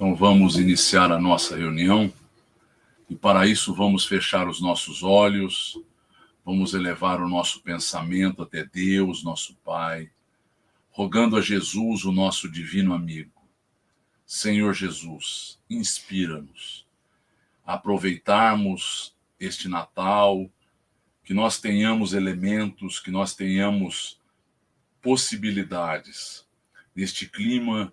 Então vamos iniciar a nossa reunião e para isso vamos fechar os nossos olhos, vamos elevar o nosso pensamento até Deus, nosso Pai, rogando a Jesus, o nosso divino amigo. Senhor Jesus, inspira-nos a aproveitarmos este Natal, que nós tenhamos elementos, que nós tenhamos possibilidades neste clima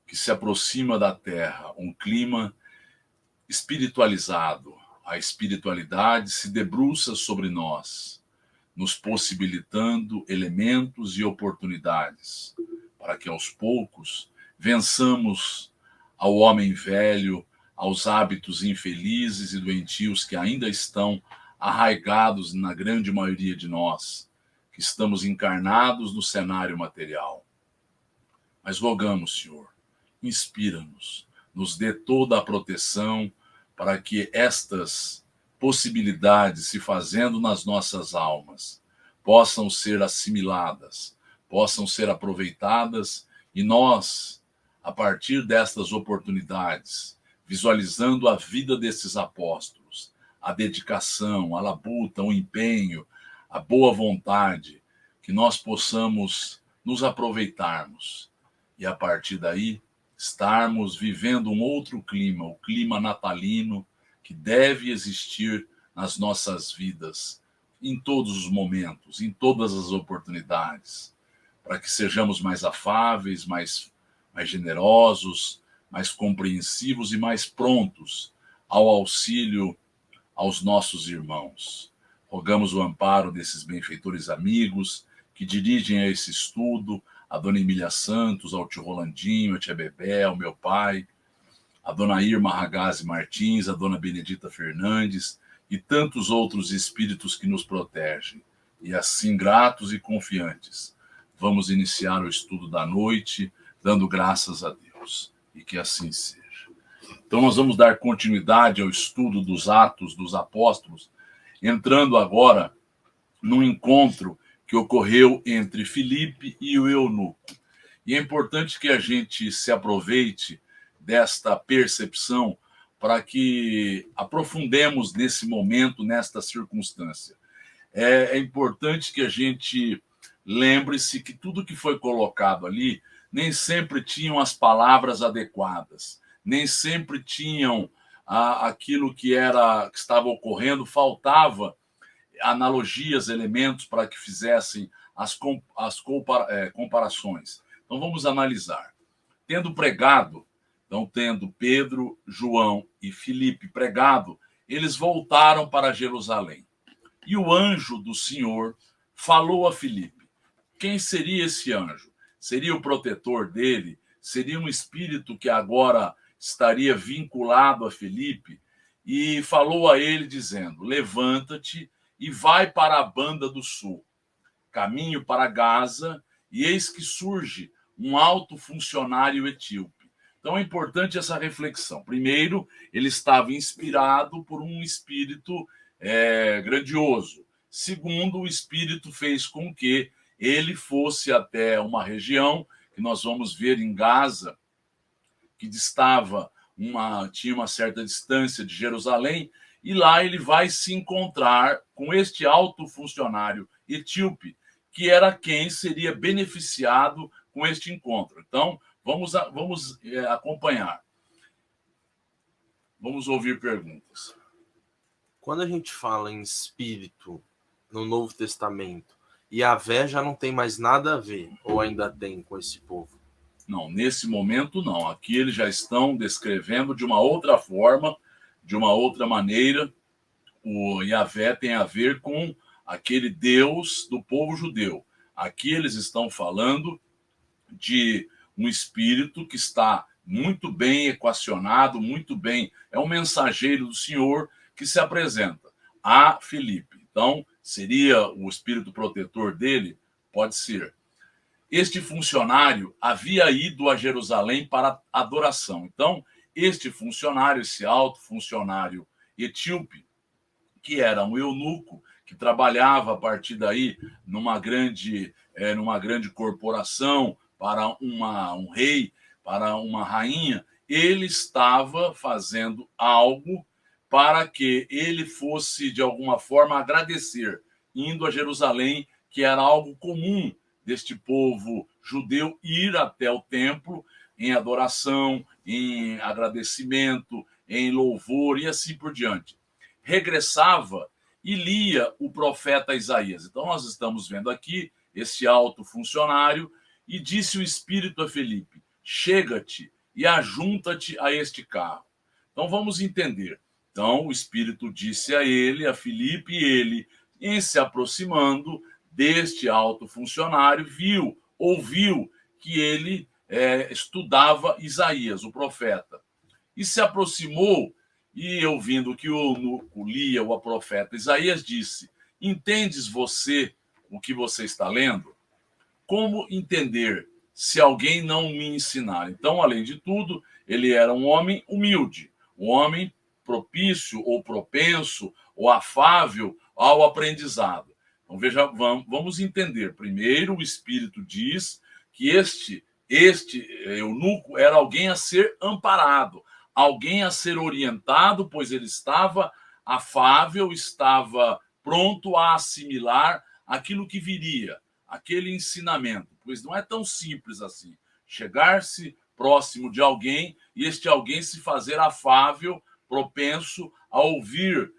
que se aproxima da Terra, um clima espiritualizado. A espiritualidade se debruça sobre nós, nos possibilitando elementos e oportunidades para que aos poucos vençamos ao homem velho, aos hábitos infelizes e doentios que ainda estão arraigados na grande maioria de nós, que estamos encarnados no cenário material. Mas rogamos, Senhor, inspira-nos, nos dê toda a proteção para que estas possibilidades se fazendo nas nossas almas possam ser assimiladas, possam ser aproveitadas e nós, a partir destas oportunidades, visualizando a vida desses apóstolos, a dedicação, a labuta, o empenho, a boa vontade, que nós possamos nos aproveitarmos e a partir daí estarmos vivendo um outro clima, o clima natalino que deve existir nas nossas vidas, em todos os momentos, em todas as oportunidades, para que sejamos mais afáveis, mais generosos, mais compreensivos e mais prontos ao auxílio aos nossos irmãos. Rogamos o amparo desses benfeitores amigos que dirigem a esse estudo, a dona Emília Santos, ao tio Rolandinho, a tia Bebé, ao meu pai, a dona Irma Ragazzi Martins, a dona Benedita Fernandes e tantos outros espíritos que nos protegem. E assim, gratos e confiantes, vamos iniciar o estudo da noite, dando graças a Deus. E que assim seja. Então nós vamos dar continuidade ao estudo dos Atos dos Apóstolos, entrando agora num encontro que ocorreu entre Filipe e o eunuco. E é importante que a gente se aproveite desta percepção para que aprofundemos nesse momento, nesta circunstância. É importante que a gente lembre-se que tudo que foi colocado ali nem sempre tinham as palavras adequadas, nem sempre tinham aquilo que estava ocorrendo, faltava analogias, elementos para que fizessem as comparações. Então vamos analisar. Tendo pregado, então tendo Pedro, João e Filipe pregado, eles voltaram para Jerusalém. E o anjo do Senhor falou a Filipe. Quem seria esse anjo? Seria o protetor dele? Seria um espírito que agora estaria vinculado a Filipe? E falou a ele dizendo: levanta-te e vai para a banda do sul, caminho para Gaza, e eis que surge um alto funcionário etíope. Então é importante essa reflexão. Primeiro, ele estava inspirado por um espírito grandioso. Segundo, o espírito fez com que ele fosse até uma região que nós vamos ver em Gaza, que tinha uma certa distância de Jerusalém, e lá ele vai se encontrar com este alto funcionário etíope, que era quem seria beneficiado com este encontro. Então, vamos acompanhar. Vamos ouvir perguntas. Quando a gente fala em espírito no Novo Testamento, Yahvé já não tem mais nada a ver, ou ainda tem com esse povo? Não, nesse momento não. Aqui eles já estão descrevendo de uma outra forma, de uma outra maneira. O Yahvé tem a ver com aquele Deus do povo judeu. Aqui eles estão falando de um espírito que está muito bem equacionado, muito bem. É um mensageiro do Senhor que se apresenta a Filipe. Então, seria o espírito protetor dele? Pode ser. Este funcionário havia ido a Jerusalém para adoração. Então, este funcionário, esse alto funcionário etíope, que era um eunuco, que trabalhava a partir daí numa grande corporação para um rei, para uma rainha, ele estava fazendo algo para que ele fosse, de alguma forma, agradecer, indo a Jerusalém, que era algo comum deste povo judeu ir até o templo em adoração, em agradecimento, em louvor e assim por diante. Regressava e lia o profeta Isaías. Então, nós estamos vendo aqui esse alto funcionário e disse o Espírito a Felipe: chega-te e ajunta-te a este carro. Então, vamos entender. Então, o Espírito disse a ele, a Felipe, e ele, em se aproximando deste alto funcionário, ouviu que ele estudava Isaías, o profeta, e se aproximou e, ouvindo que o eunuco lia o profeta Isaías, disse: entendes você o que você está lendo? Como entender se alguém não me ensinar? Então, além de tudo, ele era um homem humilde, um homem propício ou propenso ou afável ao aprendizado. Então, veja, vamos entender. Primeiro, o Espírito diz que este eunuco era alguém a ser amparado, alguém a ser orientado, pois ele estava afável, estava pronto a assimilar aquilo que viria, aquele ensinamento, pois não é tão simples assim. Chegar-se próximo de alguém e este alguém se fazer afável, propenso a ouvir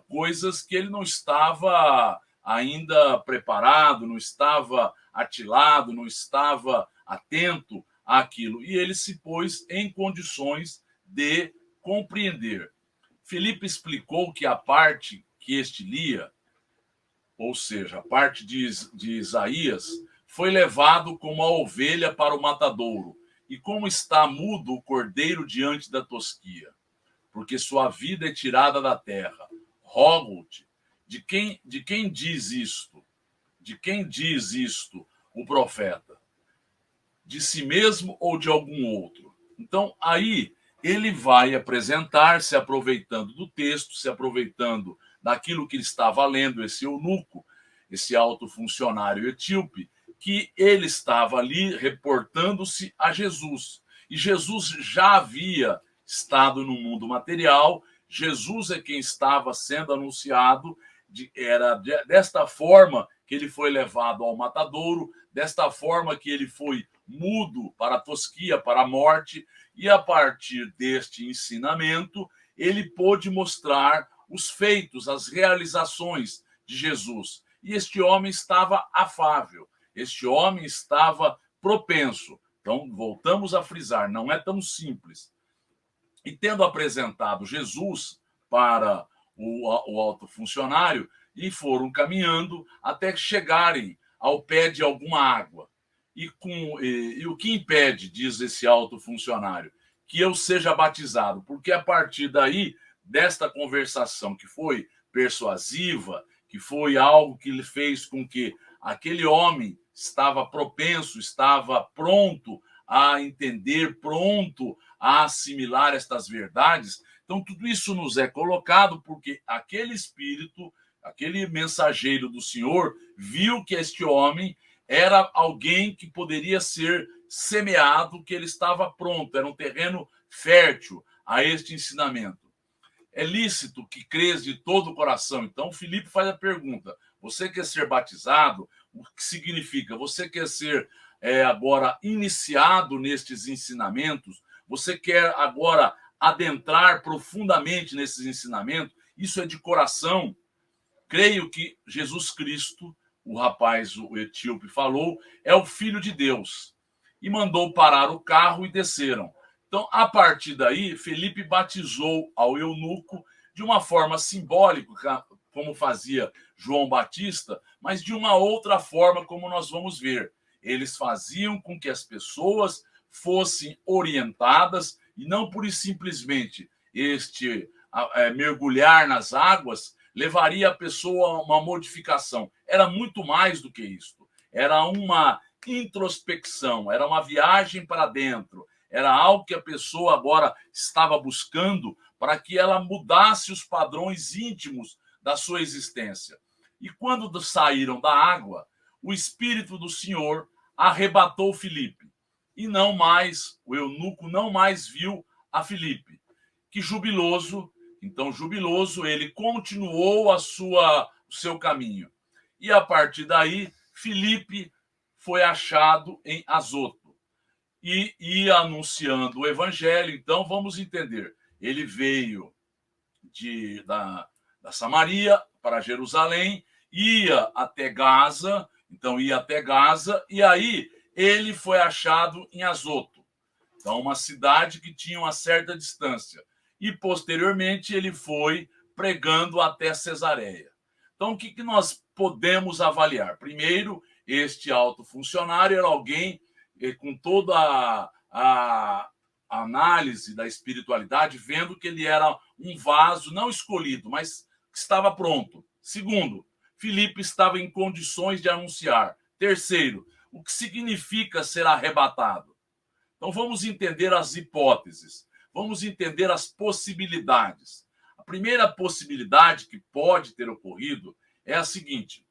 coisas que ele não estava ainda preparado, não estava atilado, não estava atento àquilo. E ele se pôs em condições de compreender. Filipe explicou que a parte que este lia, ou seja, a parte de Isaías, foi levado como a ovelha para o matadouro, e como está mudo o cordeiro diante da tosquia, porque sua vida é tirada da terra. Rogo-te, de quem diz isto? De quem diz isto o profeta? De si mesmo ou de algum outro? Então, aí ele vai apresentar, se aproveitando do texto, se aproveitando daquilo que ele estava lendo, esse eunuco, esse alto funcionário etíope, que ele estava ali reportando-se a Jesus. E Jesus já havia estado no mundo material, Jesus é quem estava sendo anunciado, era desta forma que ele foi levado ao matadouro, desta forma que ele foi mudo para a tosquia, para a morte, e a partir deste ensinamento, ele pôde mostrar os feitos, as realizações de Jesus. E este homem estava afável, este homem estava propenso. Então, voltamos a frisar, não é tão simples. E tendo apresentado Jesus para o alto funcionário, e foram caminhando até chegarem ao pé de alguma água. E o que impede, diz esse alto funcionário, que eu seja batizado? Porque a partir daí, desta conversação que foi persuasiva, que foi algo que fez com que aquele homem estava propenso, estava pronto a entender, pronto a assimilar estas verdades. Então, tudo isso nos é colocado porque aquele espírito, aquele mensageiro do Senhor, viu que este homem era alguém que poderia ser semeado, que ele estava pronto, era um terreno fértil a este ensinamento. É lícito que crês de todo o coração. Então, Filipe faz a pergunta: você quer ser batizado? O que significa? Você quer ser agora iniciado nestes ensinamentos? Você quer agora adentrar profundamente nesses ensinamentos? Isso é de coração. Creio que Jesus Cristo, o rapaz, o etíope, falou, é o Filho de Deus. E mandou parar o carro e desceram. Então, a partir daí, Felipe batizou ao eunuco de uma forma simbólica, como fazia João Batista, mas de uma outra forma, como nós vamos ver. Eles faziam com que as pessoas fossem orientadas e não pura e simplesmente mergulhar nas águas levaria a pessoa a uma modificação. Era muito mais do que isso. Era uma introspecção, era uma viagem para dentro, era algo que a pessoa agora estava buscando para que ela mudasse os padrões íntimos da sua existência. E quando saíram da água, o Espírito do Senhor arrebatou Filipe. e não mais, o eunuco não mais viu a Filipe. Que jubiloso, então jubiloso, ele continuou o seu caminho. E a partir daí, Filipe foi achado em Azoto e ia anunciando o evangelho. Então vamos entender, ele veio da Samaria para Jerusalém, ia até Gaza, e aí ele foi achado em Azoto, então uma cidade que tinha uma certa distância, e posteriormente ele foi pregando até Cesareia. Então o que nós podemos avaliar? Primeiro, este alto funcionário era alguém com toda a análise da espiritualidade, vendo que ele era um vaso não escolhido, mas que estava pronto. Segundo, Filipe estava em condições de anunciar. Terceiro, o que significa ser arrebatado? Então vamos entender as hipóteses, vamos entender as possibilidades. A primeira possibilidade que pode ter ocorrido é a seguinte: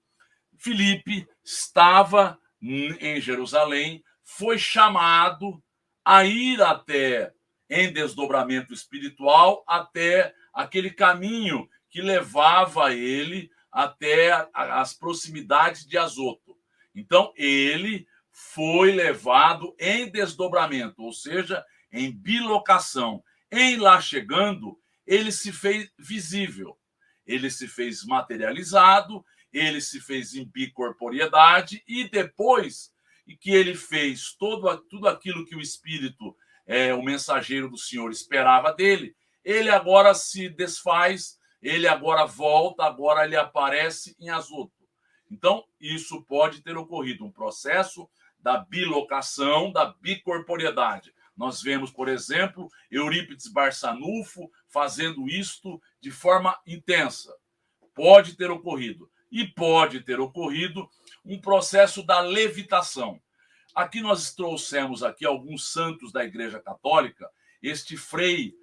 Filipe estava em Jerusalém, foi chamado a ir até, em desdobramento espiritual, até aquele caminho que levava ele até as proximidades de Azoto. Então, ele foi levado em desdobramento, ou seja, em bilocação. Em lá chegando, ele se fez visível, ele se fez materializado, ele se fez em bicorporiedade, e depois que ele fez tudo aquilo que o Espírito, o mensageiro do Senhor, esperava dele, ele agora se desfaz, ele agora volta, agora ele aparece em Azoto. Então, isso pode ter ocorrido, um processo da bilocação, da bicorporiedade. Nós vemos, por exemplo, Eurípides Barçanufo fazendo isto de forma intensa. Pode ter ocorrido. E pode ter ocorrido um processo da levitação. Aqui nós trouxemos aqui alguns santos da Igreja Católica. Este frei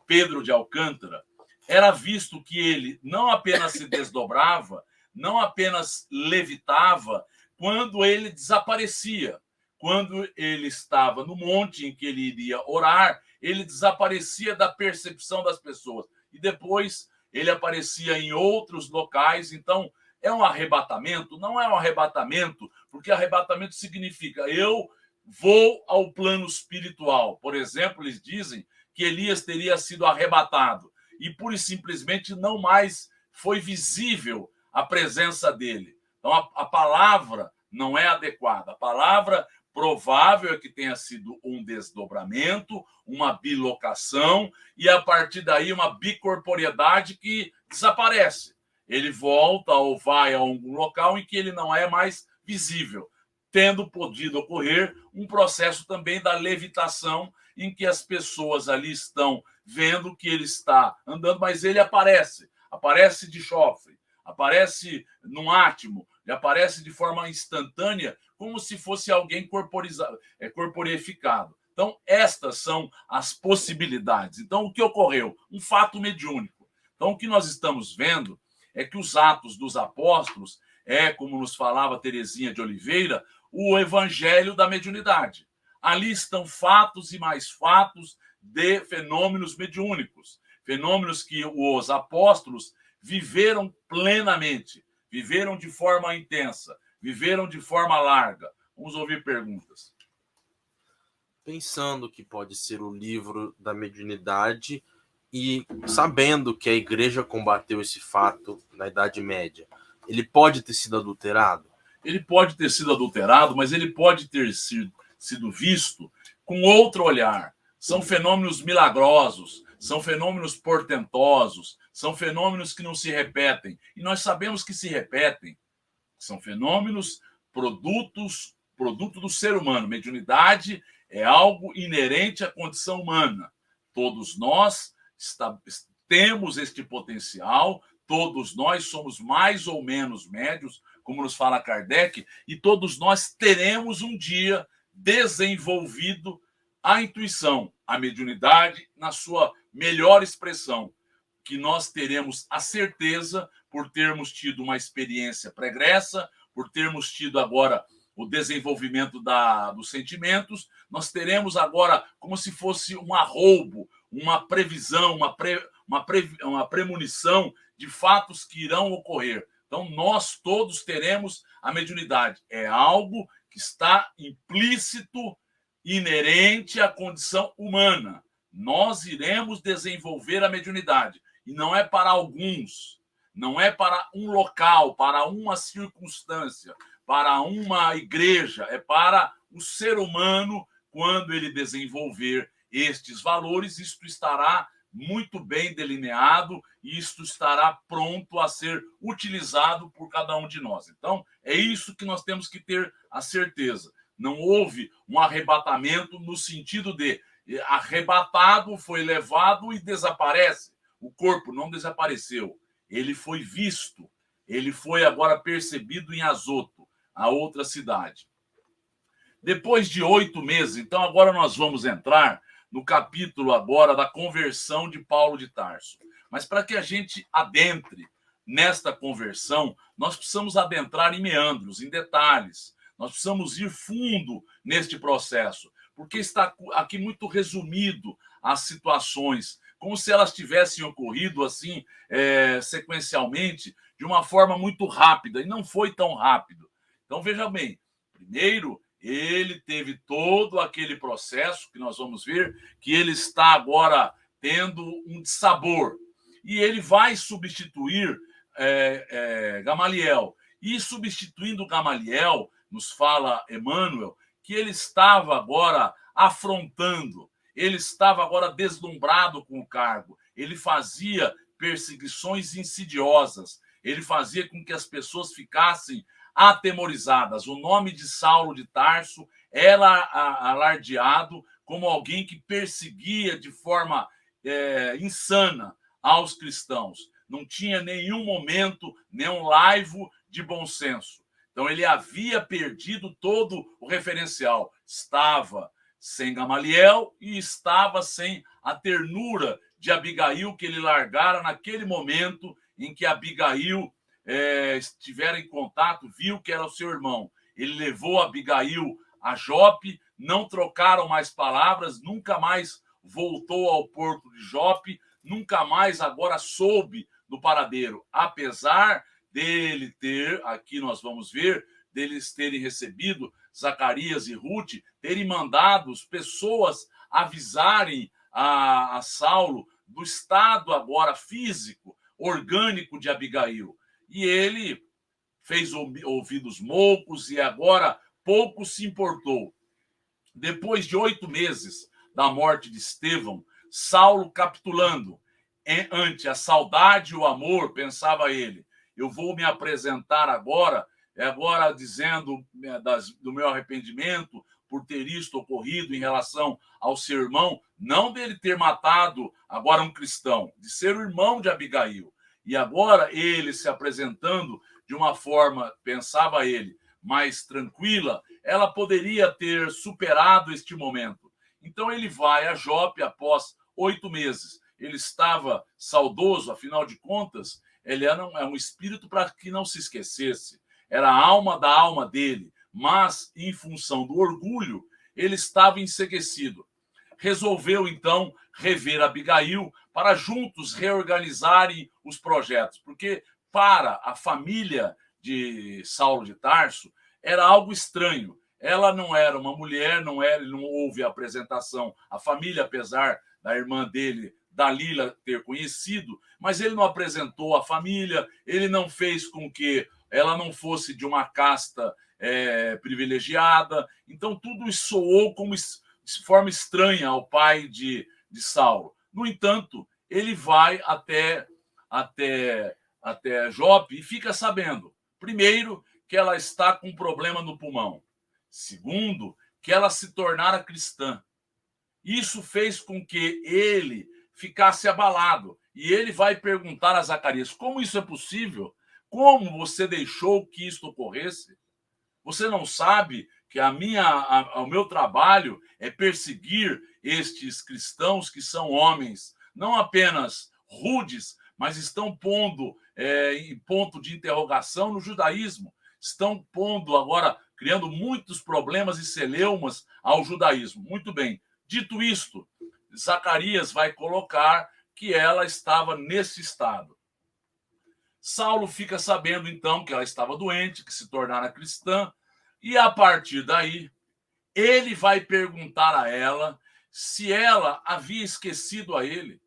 Pedro de Alcântara, era visto que ele não apenas se desdobrava, não apenas levitava, quando ele desaparecia. Quando ele estava no monte em que ele iria orar, ele desaparecia da percepção das pessoas. E depois ele aparecia em outros locais. Então, é um arrebatamento? Não é um arrebatamento, porque arrebatamento significa eu vou ao plano espiritual. Por exemplo, eles dizem que Elias teria sido arrebatado e pura e simplesmente não mais foi visível a presença dele. Então, a palavra não é adequada. A palavra provável é que tenha sido um desdobramento, uma bilocação, e a partir daí uma bicorporiedade que desaparece. Ele volta ou vai a algum local em que ele não é mais visível, tendo podido ocorrer um processo também da levitação, em que as pessoas ali estão vendo que ele está andando, mas ele aparece de chofre, aparece num átimo, ele aparece de forma instantânea, como se fosse alguém corporificado. Então, estas são as possibilidades. Então, o que ocorreu? Um fato mediúnico. Então, o que nós estamos vendo é que os Atos dos Apóstolos como nos falava Teresinha de Oliveira, o evangelho da mediunidade. Ali estão fatos e mais fatos de fenômenos mediúnicos, fenômenos que os apóstolos viveram plenamente, viveram de forma intensa, viveram de forma larga. Vamos ouvir perguntas. Pensando que pode ser o livro da mediunidade e sabendo que a igreja combateu esse fato na Idade Média, ele pode ter sido adulterado? Ele pode ter sido adulterado, mas ele pode ter sido visto com outro olhar. São fenômenos milagrosos, são fenômenos portentosos, são fenômenos que não se repetem. E nós sabemos que se repetem. São fenômenos produto do ser humano. Mediunidade é algo inerente à condição humana. Todos nós temos este potencial, todos nós somos mais ou menos médios, como nos fala Kardec, e todos nós teremos um dia desenvolvido a intuição, a mediunidade na sua melhor expressão, que nós teremos a certeza, por termos tido uma experiência pregressa, por termos tido agora o desenvolvimento dos sentimentos, nós teremos agora como se fosse um arroubo, uma previsão, uma premonição de fatos que irão ocorrer. Então, nós todos teremos a mediunidade. É algo que está implícito, inerente à condição humana. Nós iremos desenvolver a mediunidade. E não é para alguns, não é para um local, para uma circunstância, para uma igreja, é para o ser humano. Quando ele desenvolver estes valores, isto estará muito bem delineado e isto estará pronto a ser utilizado por cada um de nós. Então, é isso que nós temos que ter a certeza. Não houve um arrebatamento no sentido de arrebatado, foi levado e desaparece. O corpo não desapareceu. Ele foi visto. Ele foi agora percebido em Azoto, a outra cidade. Depois de 8 meses, então agora nós vamos entrar no capítulo agora da conversão de Paulo de Tarso. Mas para que a gente adentre nesta conversão, nós precisamos adentrar em meandros, em detalhes. Nós precisamos ir fundo neste processo, porque está aqui muito resumido as situações, como se elas tivessem ocorrido assim, sequencialmente, de uma forma muito rápida, e não foi tão rápido. Então, veja bem, primeiro, ele teve todo aquele processo que nós vamos ver, que ele está agora tendo um dissabor. E ele vai substituir Gamaliel. E substituindo Gamaliel, nos fala Emmanuel, que ele estava agora afrontando, ele estava agora deslumbrado com o cargo, ele fazia perseguições insidiosas, ele fazia com que as pessoas ficassem atemorizadas. O nome de Saulo de Tarso era alardeado como alguém que perseguia de forma insana aos cristãos. Não tinha nenhum momento, nenhum laivo de bom senso. Então, ele havia perdido todo o referencial. Estava sem Gamaliel e estava sem a ternura de Abigail que ele largara naquele momento em que Abigail estivera em contato, viu que era o seu irmão. Ele levou Abigail a Jope, não trocaram mais palavras, nunca mais voltou ao porto de Jope, nunca mais agora soube do paradeiro, apesar dele ter, aqui nós vamos ver, deles terem recebido, Zacarias e Ruth, terem mandado pessoas avisarem a Saulo do estado agora físico, orgânico de Abigail. E ele fez ouvidos moucos e agora pouco se importou. Depois de 8 meses da morte de Estevão, Saulo capitulando ante a saudade e o amor, pensava ele, eu vou me apresentar agora dizendo do meu arrependimento por ter isto ocorrido em relação ao seu irmão, não dele ter matado agora um cristão, de ser o irmão de Abigail. E agora ele se apresentando de uma forma, pensava ele, mais tranquila, ela poderia ter superado este momento. Então ele vai a Jope após 8 meses. Ele estava saudoso, afinal de contas, ele era um espírito para que não se esquecesse. Era a alma da alma dele, mas em função do orgulho, ele estava enseguecido. Resolveu, então, rever Abigail para juntos reorganizarem os projetos, porque para a família de Saulo de Tarso era algo estranho. Ela não era uma mulher, não houve apresentação. A família, apesar da irmã dele, Dalila, ter conhecido, mas ele não apresentou a família, ele não fez com que ela não fosse de uma casta privilegiada. Então, tudo isso soou como de forma estranha ao pai de Saulo. No entanto, ele vai até Jope e fica sabendo, primeiro, que ela está com um problema no pulmão. Segundo, que ela se tornara cristã. Isso fez com que ele ficasse abalado. E ele vai perguntar a Zacarias, como isso é possível? Como você deixou que isto ocorresse? Você não sabe que o meu trabalho é perseguir estes cristãos que são homens, não apenas rudes, mas estão pondo em ponto de interrogação no judaísmo. Estão pondo agora criando muitos problemas e celeumas ao judaísmo. Muito bem. Dito isto, Zacarias vai colocar que ela estava nesse estado. Saulo fica sabendo, então, que ela estava doente, que se tornara cristã, e a partir daí, ele vai perguntar a ela se ela havia esquecido a ele,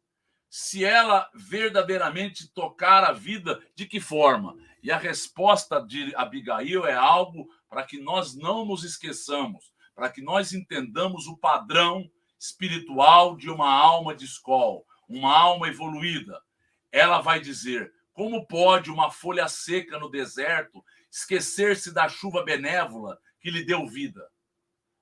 se ela verdadeiramente tocara a vida, de que forma? E a resposta de Abigail é algo para que nós não nos esqueçamos, para que nós entendamos o padrão espiritual de uma alma de escola, uma alma evoluída. Ela vai dizer: como pode uma folha seca no deserto esquecer-se da chuva benévola que lhe deu vida?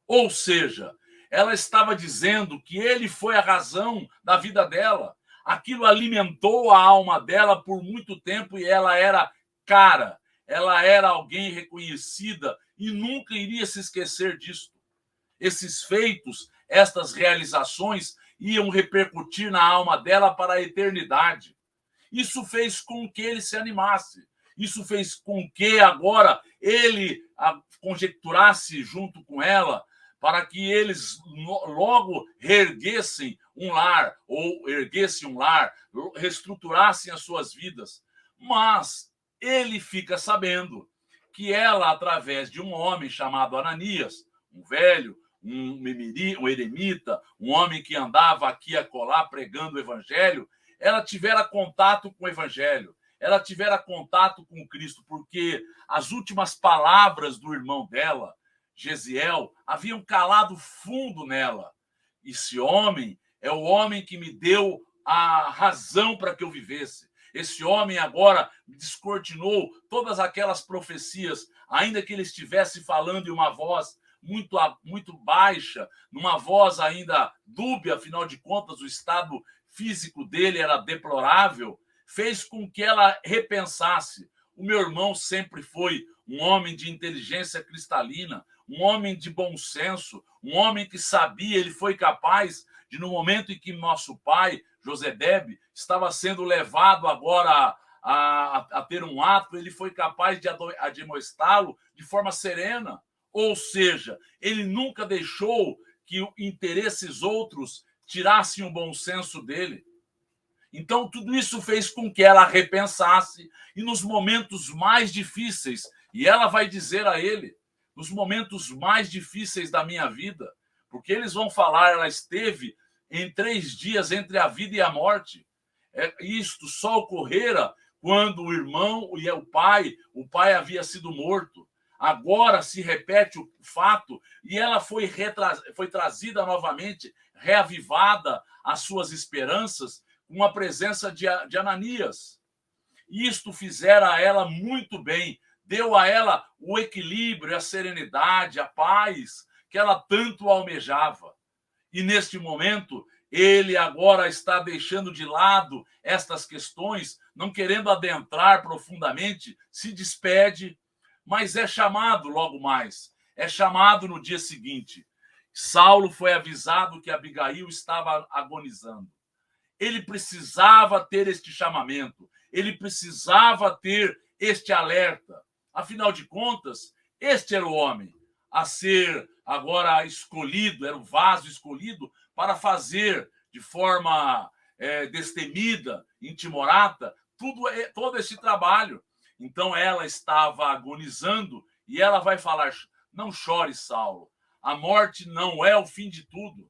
Ou seja, ela estava dizendo que ele foi a razão da vida dela. Aquilo alimentou a alma dela por muito tempo e ela era cara, ela era alguém reconhecida e nunca iria se esquecer disso. Esses feitos, estas realizações iam repercutir na alma dela para a eternidade. Isso fez com que ele se animasse. Isso fez com que agora ele conjecturasse junto com ela para que eles logo reerguessem um lar, ou erguessem um lar, reestruturassem as suas vidas. Mas ele fica sabendo que ela, através de um homem chamado Ananias, um velho, um eremita, um homem que andava aqui e acolá pregando o evangelho, ela tivera contato com o evangelho, ela tivera contato com Cristo, porque as últimas palavras do irmão dela, Gesiel, haviam calado fundo nela. Esse homem é o homem que me deu a razão para que eu vivesse. Esse homem agora descortinou todas aquelas profecias, ainda que ele estivesse falando em uma voz muito baixa, numa voz ainda dúbia, afinal de contas, o estado físico dele era deplorável, fez com que ela repensasse. O meu irmão sempre foi um homem de inteligência cristalina, um homem de bom senso, um homem que sabia, ele foi capaz de, no momento em que nosso pai, Josebebe, estava sendo levado agora a ter um ato, ele foi capaz de admoestá-lo de forma serena. Ou seja, ele nunca deixou que interesses outros tirassem o bom senso dele. Então, tudo isso fez com que ela repensasse e nos momentos mais difíceis, e ela vai dizer a ele, nos momentos mais difíceis da minha vida, porque eles vão falar, ela esteve em 3 dias entre a vida e a morte. Isto só ocorrera quando o irmão e o pai havia sido morto. Agora se repete o fato e ela foi trazida novamente, reavivada as suas esperanças, com a presença de Ananias. Isto fizera a ela muito bem, deu a ela o equilíbrio, a serenidade, a paz que ela tanto almejava. E neste momento, ele agora está deixando de lado estas questões, não querendo adentrar profundamente, se despede, mas é chamado logo mais, é chamado no dia seguinte. Saulo foi avisado que Abigail estava agonizando. Ele precisava ter este chamamento, ele precisava ter este alerta. Afinal de contas, este era o homem a ser agora escolhido, era o vaso escolhido para fazer de forma destemida, intimorata, todo esse trabalho. Então ela estava agonizando e ela vai falar: não chore, Saulo, a morte não é o fim de tudo.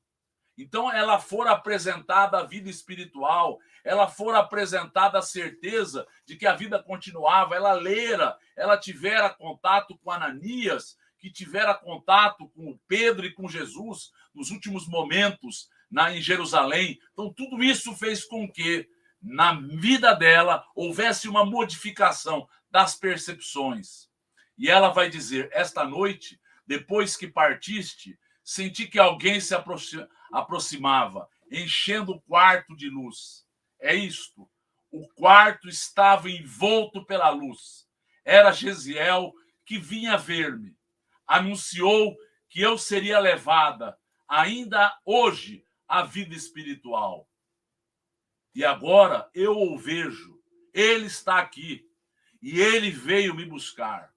Então ela for apresentada a vida espiritual, ela for apresentada a certeza de que a vida continuava, ela tivera contato com Ananias, que tivera contato com Pedro e com Jesus nos últimos momentos em Jerusalém. Então tudo isso fez com que na vida dela houvesse uma modificação das percepções. E ela vai dizer: esta noite, depois que partiste, senti que alguém se aproximava, enchendo o quarto de luz. É isto. O quarto estava envolto pela luz. Era Gesiel que vinha ver-me. Anunciou que eu seria levada, ainda hoje, à vida espiritual. E agora eu o vejo. Ele está aqui. E ele veio me buscar.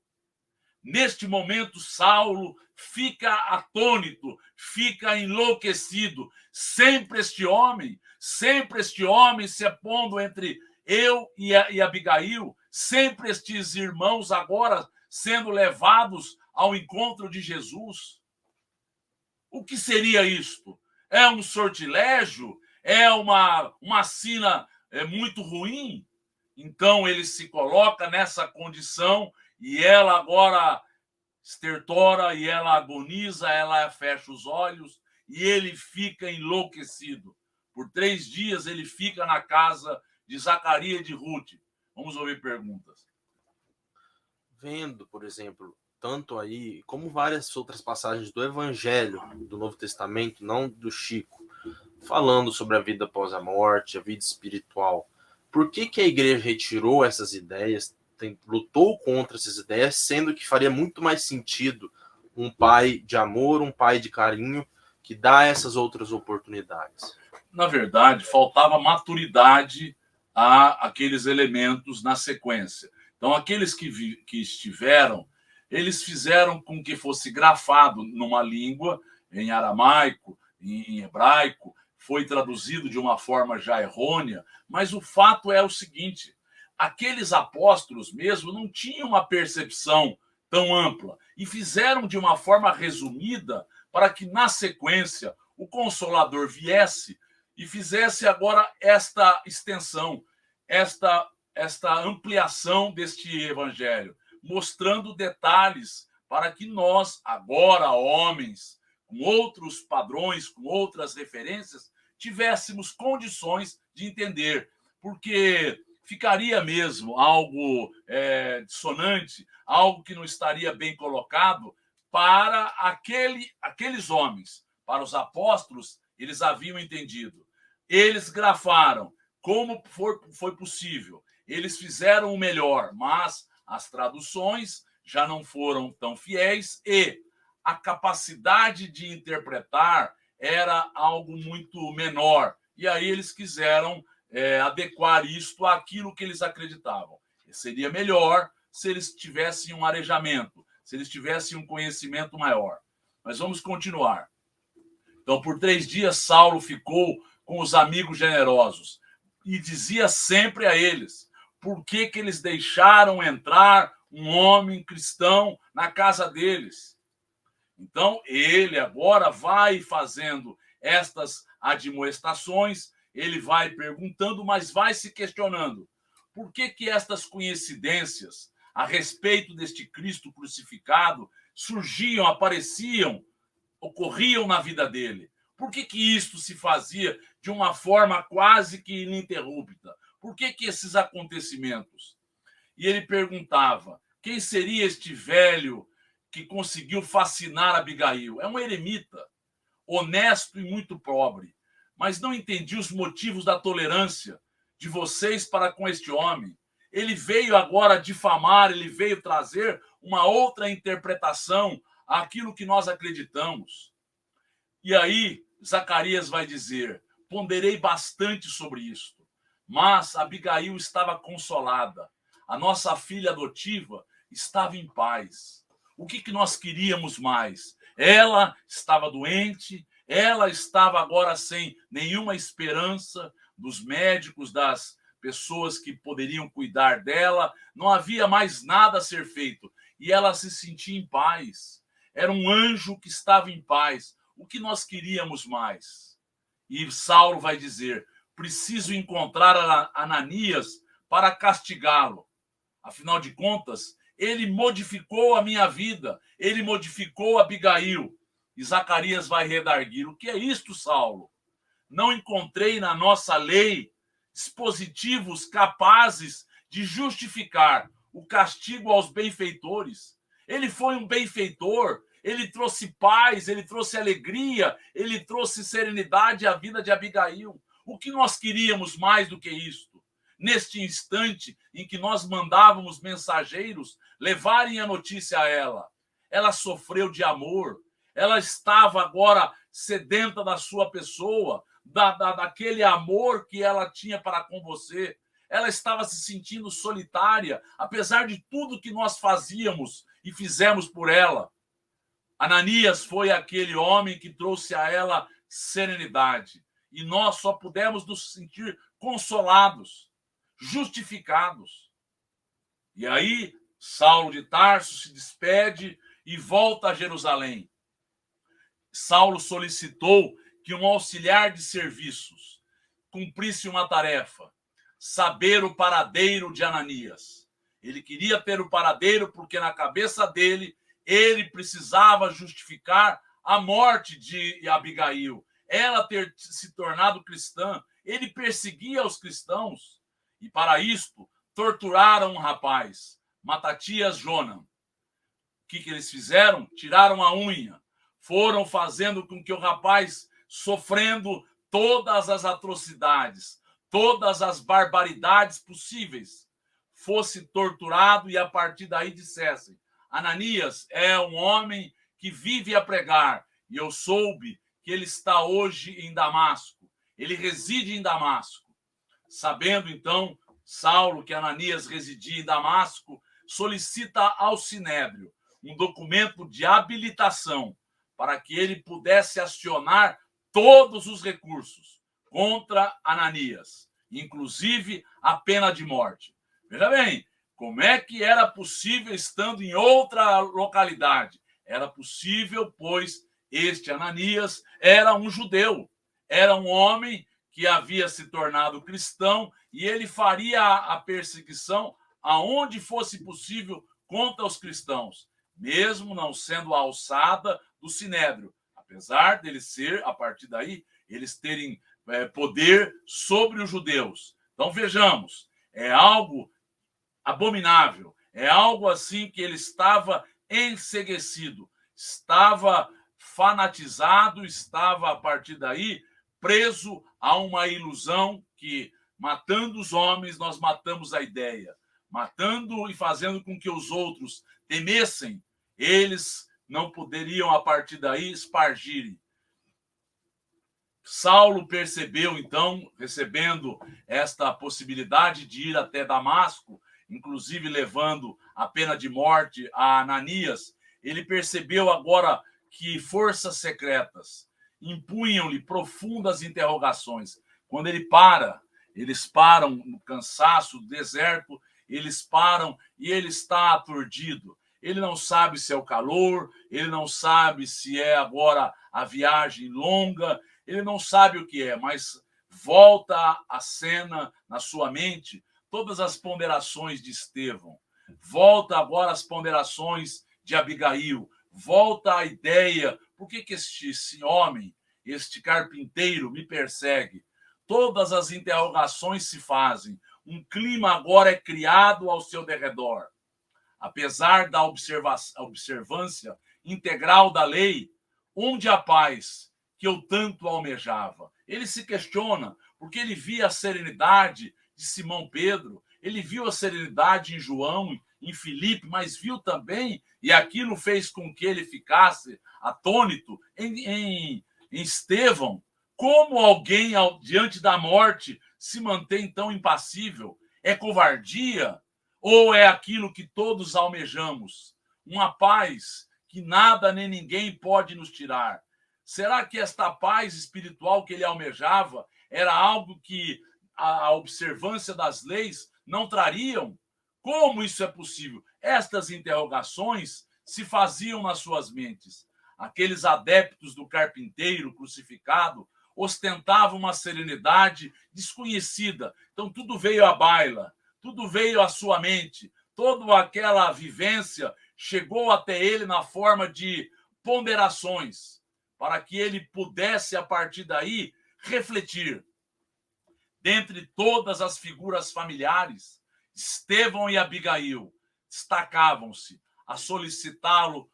Neste momento, Saulo fica atônito, fica enlouquecido. Sempre este homem se pondo entre eu e Abigail, sempre estes irmãos agora sendo levados ao encontro de Jesus. O que seria isto? É um sortilégio? É uma sina muito ruim? Então ele se coloca nessa condição e ela agora estertora e ela agoniza, ela fecha os olhos e ele fica enlouquecido. Por 3 dias ele fica na casa de Zacarias e de Ruth. Vamos ouvir perguntas. Vendo, por exemplo, tanto aí, como várias outras passagens do Evangelho do Novo Testamento, não do Chico, falando sobre a vida após a morte, a vida espiritual. Por que a igreja retirou essas ideias, lutou contra essas ideias, sendo que faria muito mais sentido um pai de amor, um pai de carinho, que dá essas outras oportunidades? Na verdade, faltava maturidade a aqueles elementos na sequência. Então, aqueles que estiveram, eles fizeram com que fosse grafado numa língua, em aramaico, em hebraico, foi traduzido de uma forma já errônea, mas o fato é o seguinte: aqueles apóstolos mesmo não tinham uma percepção tão ampla e fizeram de uma forma resumida para que, na sequência, o Consolador viesse e fizesse agora esta extensão, esta ampliação deste evangelho, mostrando detalhes para que nós, agora homens, com outros padrões, com outras referências, tivéssemos condições de entender, porque ficaria mesmo algo dissonante, algo que não estaria bem colocado para aqueles homens. Para os apóstolos, eles haviam entendido. Eles grafaram como foi possível. Eles fizeram o melhor, mas as traduções já não foram tão fiéis e a capacidade de interpretar era algo muito menor. E aí eles quiseram adequar isto àquilo que eles acreditavam. E seria melhor se eles tivessem um arejamento, se eles tivessem um conhecimento maior. Mas vamos continuar. Então, por 3 dias, Saulo ficou com os amigos generosos e dizia sempre a eles: por que eles deixaram entrar um homem cristão na casa deles? Então, ele agora vai fazendo estas admoestações, ele vai perguntando, mas vai se questionando. Por que estas coincidências a respeito deste Cristo crucificado surgiam, apareciam, ocorriam na vida dele? Por que isto se fazia de uma forma quase que ininterrupta? Por que esses acontecimentos? E ele perguntava: quem seria este velho que conseguiu fascinar Abigail? É um eremita, honesto e muito pobre, mas não entendi os motivos da tolerância de vocês para com este homem. Ele veio agora difamar, ele veio trazer uma outra interpretação àquilo que nós acreditamos. E aí, Zacarias vai dizer: ponderei bastante sobre isto, mas Abigail estava consolada. A nossa filha adotiva estava em paz. O que nós queríamos mais? Ela estava doente, ela estava agora sem nenhuma esperança dos médicos, das pessoas que poderiam cuidar dela, não havia mais nada a ser feito e ela se sentia em paz. Era um anjo que estava em paz. O que nós queríamos mais? E Saulo vai dizer: preciso encontrar Ananias para castigá-lo. Afinal de contas, ele modificou a minha vida, ele modificou Abigail. E Zacarias vai redarguir: o que é isto, Saulo? Não encontrei na nossa lei dispositivos capazes de justificar o castigo aos benfeitores. Ele foi um benfeitor, ele trouxe paz, ele trouxe alegria, ele trouxe serenidade à vida de Abigail. O que nós queríamos mais do que isto? Neste instante em que nós mandávamos mensageiros levarem a notícia a ela, ela sofreu de amor, ela estava agora sedenta da sua pessoa, daquele amor que ela tinha para com você. Ela estava se sentindo solitária, apesar de tudo que nós fazíamos e fizemos por ela. Ananias foi aquele homem que trouxe a ela serenidade. E nós só pudemos nos sentir consolados, justificados. E aí, Saulo de Tarso se despede e volta a Jerusalém. Saulo solicitou que um auxiliar de serviços cumprisse uma tarefa: saber o paradeiro de Ananias. Ele queria ter o paradeiro porque na cabeça dele ele precisava justificar a morte de Abigail, ela ter se tornado cristã. Ele perseguia os cristãos e para isto torturaram um rapaz, Matatias Jonan. O que eles fizeram? Tiraram a unha. Foram fazendo com que o rapaz, sofrendo todas as atrocidades, todas as barbaridades possíveis, fosse torturado e a partir daí dissessem: Ananias é um homem que vive a pregar, e eu soube que ele está hoje em Damasco. Ele reside em Damasco. Sabendo então Saulo que Ananias residia em Damasco, solicita ao Sinédrio um documento de habilitação para que ele pudesse acionar todos os recursos contra Ananias, inclusive a pena de morte. Veja bem, como é que era possível estando em outra localidade? Era possível, pois este Ananias era um judeu, era um homem que havia se tornado cristão e ele faria a perseguição aonde fosse possível contra os cristãos, mesmo não sendo a alçada do Sinédrio, apesar deles ser, a partir daí, eles terem poder sobre os judeus. Então vejamos, é algo abominável, é algo assim que ele estava enceguecido, estava fanatizado, estava a partir daí preso a uma ilusão que, matando os homens, nós matamos a ideia. Matando e fazendo com que os outros temessem, eles não poderiam, a partir daí, espargirem. Saulo percebeu, então, recebendo esta possibilidade de ir até Damasco, inclusive levando a pena de morte a Ananias, ele percebeu agora que forças secretas impunham-lhe profundas interrogações. Quando eles param no cansaço do deserto, eles param e ele está aturdido. Ele não sabe se é o calor, ele não sabe se é agora a viagem longa, ele não sabe o que é, mas volta a cena na sua mente, todas as ponderações de Estevão, volta agora as ponderações de Abigail, volta a ideia, por que este homem, este carpinteiro me persegue? Todas as interrogações se fazem, um clima agora é criado ao seu derredor. Apesar da observância integral da lei, onde a paz que eu tanto almejava? Ele se questiona, porque ele via a serenidade de Simão Pedro, ele viu a serenidade em João, em Filipe, mas viu também, e aquilo fez com que ele ficasse atônito, em Estevão. Como alguém, diante da morte, se mantém tão impassível? É covardia? Ou é aquilo que todos almejamos? Uma paz que nada nem ninguém pode nos tirar. Será que esta paz espiritual que ele almejava era algo que a observância das leis não trariam? Como isso é possível? Estas interrogações se faziam nas suas mentes. Aqueles adeptos do carpinteiro crucificado ostentavam uma serenidade desconhecida. Então tudo veio à baila, tudo veio à sua mente, toda aquela vivência chegou até ele na forma de ponderações, para que ele pudesse, a partir daí, refletir. Dentre todas as figuras familiares, Estevão e Abigail destacavam-se a solicitá-lo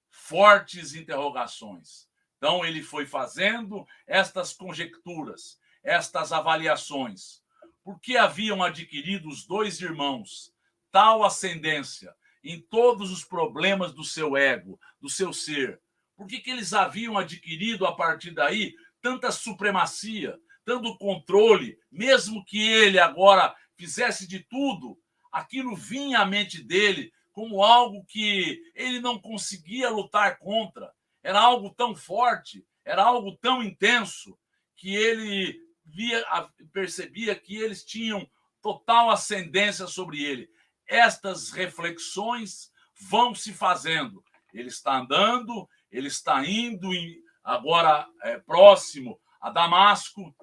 fortes interrogações. Então, ele foi fazendo estas conjecturas, estas avaliações. Por que haviam adquirido os dois irmãos tal ascendência em todos os problemas do seu ego, do seu ser? Por que eles haviam adquirido, a partir daí, tanta supremacia, tanto controle, mesmo que ele agora fizesse de tudo, aquilo vinha à mente dele como algo que ele não conseguia lutar contra. Era algo tão forte, era algo tão intenso, que ele percebia que eles tinham total ascendência sobre ele. Estas reflexões vão se fazendo. Ele está andando, ele está indo agora próximo a Damasco,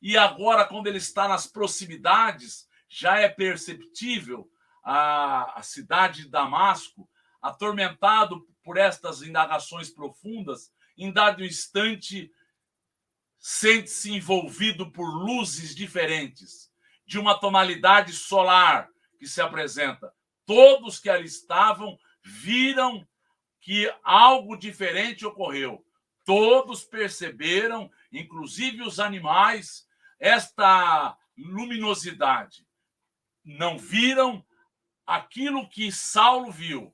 e agora, quando ele está nas proximidades, já é perceptível a cidade de Damasco, atormentado por estas indagações profundas, em dado instante, sente-se envolvido por luzes diferentes, de uma tonalidade solar que se apresenta. Todos que ali estavam viram que algo diferente ocorreu. Todos perceberam, inclusive os animais, esta luminosidade. Não viram aquilo que Saulo viu.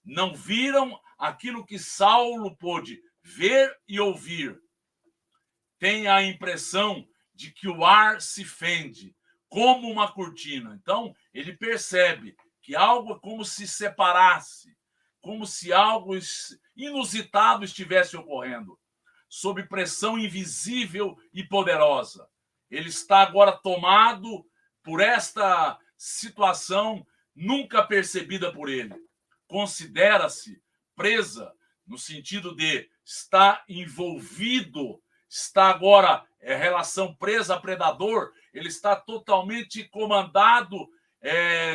Não viram aquilo que Saulo pôde ver e ouvir. Tem a impressão de que o ar se fende como uma cortina. Então, ele percebe que algo é como se separasse, como se algo inusitado estivesse ocorrendo, sob pressão invisível e poderosa. Ele está agora tomado por esta situação nunca percebida por ele. Considera-se presa no sentido de estar envolvido, está agora relação presa-predador, ele está totalmente comandado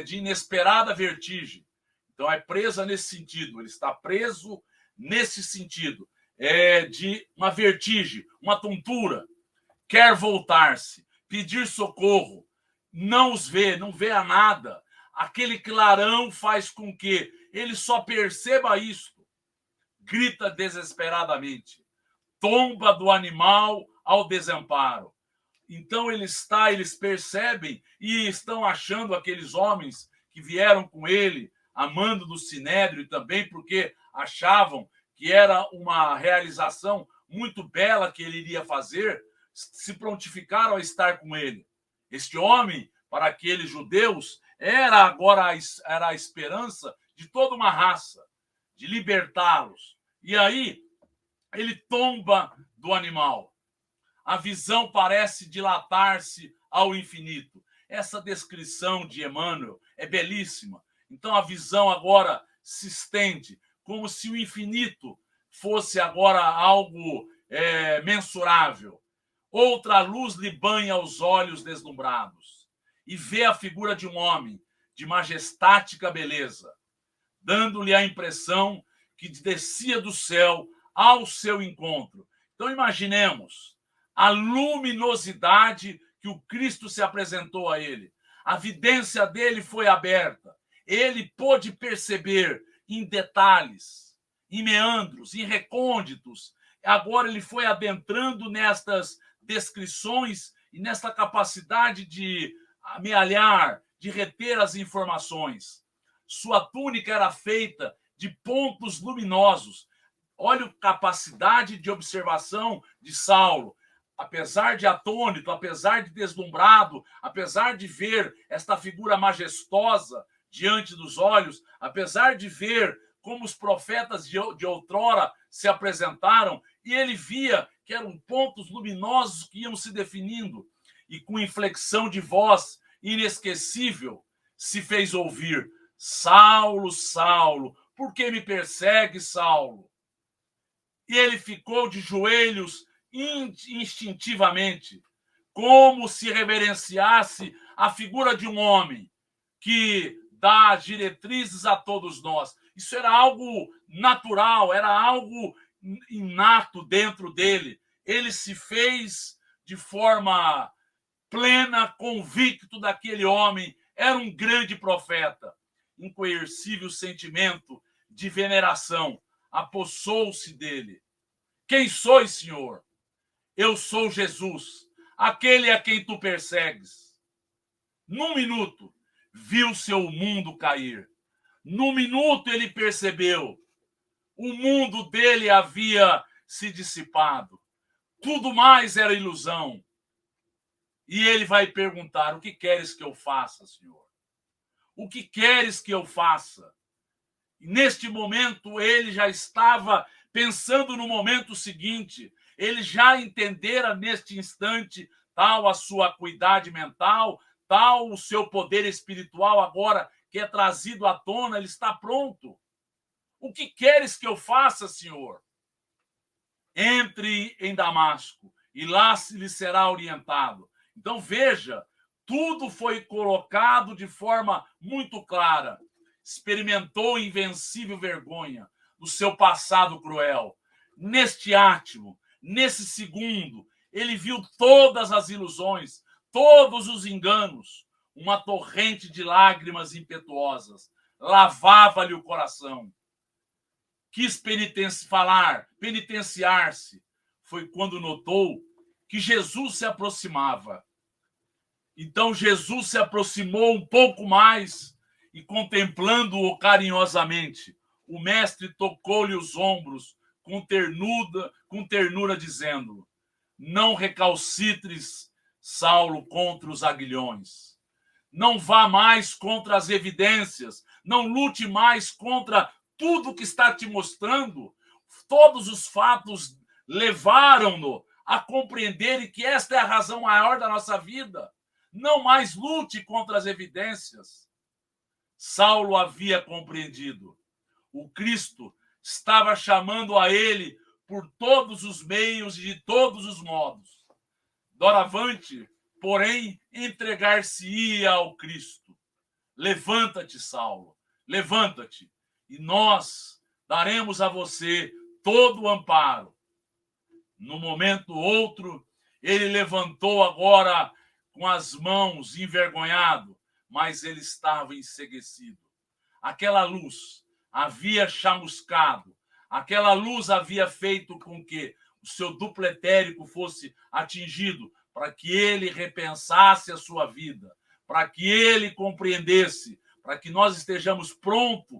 de inesperada vertigem. Então é presa nesse sentido, ele está preso nesse sentido, de uma vertigem, uma tontura. Quer voltar-se, pedir socorro, não os vê, não vê a nada. Aquele clarão faz com que ele só perceba isto. Grita desesperadamente. Tomba do animal ao desamparo. Então eles percebem e estão achando aqueles homens que vieram com ele, amando do Sinédrio também, porque achavam que era uma realização muito bela que ele iria fazer, se prontificaram a estar com ele. Este homem, para aqueles judeus, era agora a esperança de toda uma raça, de libertá-los. E aí ele tomba do animal. A visão parece dilatar-se ao infinito. Essa descrição de Emmanuel é belíssima. Então a visão agora se estende, como se o infinito fosse agora algo mensurável. Outra luz lhe banha os olhos deslumbrados e vê a figura de um homem de majestática beleza, dando-lhe a impressão que descia do céu ao seu encontro. Então imaginemos a luminosidade que o Cristo se apresentou a ele. A vidência dele foi aberta. Ele pôde perceber em detalhes, em meandros, em recônditos. Agora ele foi adentrando nestas descrições e nesta capacidade de amealhar, de reter as informações. Sua túnica era feita de pontos luminosos. Olha a capacidade de observação de Saulo. Apesar de atônito, apesar de deslumbrado, apesar de ver esta figura majestosa diante dos olhos, apesar de ver como os profetas de outrora se apresentaram, e ele via que eram pontos luminosos que iam se definindo, e com inflexão de voz inesquecível se fez ouvir: Saulo, Saulo, por que me persegue, Saulo? E ele ficou de joelhos instintivamente, como se reverenciasse a figura de um homem que dá diretrizes a todos nós. Isso era algo natural, era algo inato dentro dele. Ele se fez de forma plena, convicto daquele homem. Era um grande profeta. Incoercível sentimento de veneração apossou-se dele. Quem sois, Senhor? Eu sou Jesus, aquele a quem tu persegues. Num minuto, viu seu mundo cair. Num minuto, ele percebeu. O mundo dele havia se dissipado. Tudo mais era ilusão. E ele vai perguntar: o que queres que eu faça, Senhor? O que queres que eu faça? Neste momento, ele já estava pensando no momento seguinte. Ele já entendera neste instante tal a sua acuidade mental, tal o seu poder espiritual agora que é trazido à tona, ele está pronto. O que queres que eu faça, Senhor? Entre em Damasco e lá lhe será orientado. Então veja, tudo foi colocado de forma muito clara. Experimentou invencível vergonha do seu passado cruel. Neste átimo, nesse segundo, ele viu todas as ilusões, todos os enganos. Uma torrente de lágrimas impetuosas lavava-lhe o coração. Quis penitenciar-se. Foi quando notou que Jesus se aproximava. Então Jesus se aproximou um pouco mais e, contemplando-o carinhosamente, o mestre tocou-lhe os ombros com ternura, dizendo: não recalcitres, Saulo, contra os aguilhões. Não vá mais contra as evidências. Não lute mais contra tudo que está te mostrando. Todos os fatos levaram-no a compreender que esta é a razão maior da nossa vida. Não mais lute contra as evidências. Saulo havia compreendido. O Cristo estava chamando a ele por todos os meios e de todos os modos. Doravante, porém, entregar-se-ia ao Cristo. Levanta-te, Saulo, levanta-te, e nós daremos a você todo o amparo. No momento outro, ele levantou agora com as mãos, envergonhado, mas ele estava enceguecido. Aquela luz havia chamuscado, aquela luz havia feito com que o seu duplo etérico fosse atingido, para que ele repensasse a sua vida, para que ele compreendesse, para que nós estejamos prontos,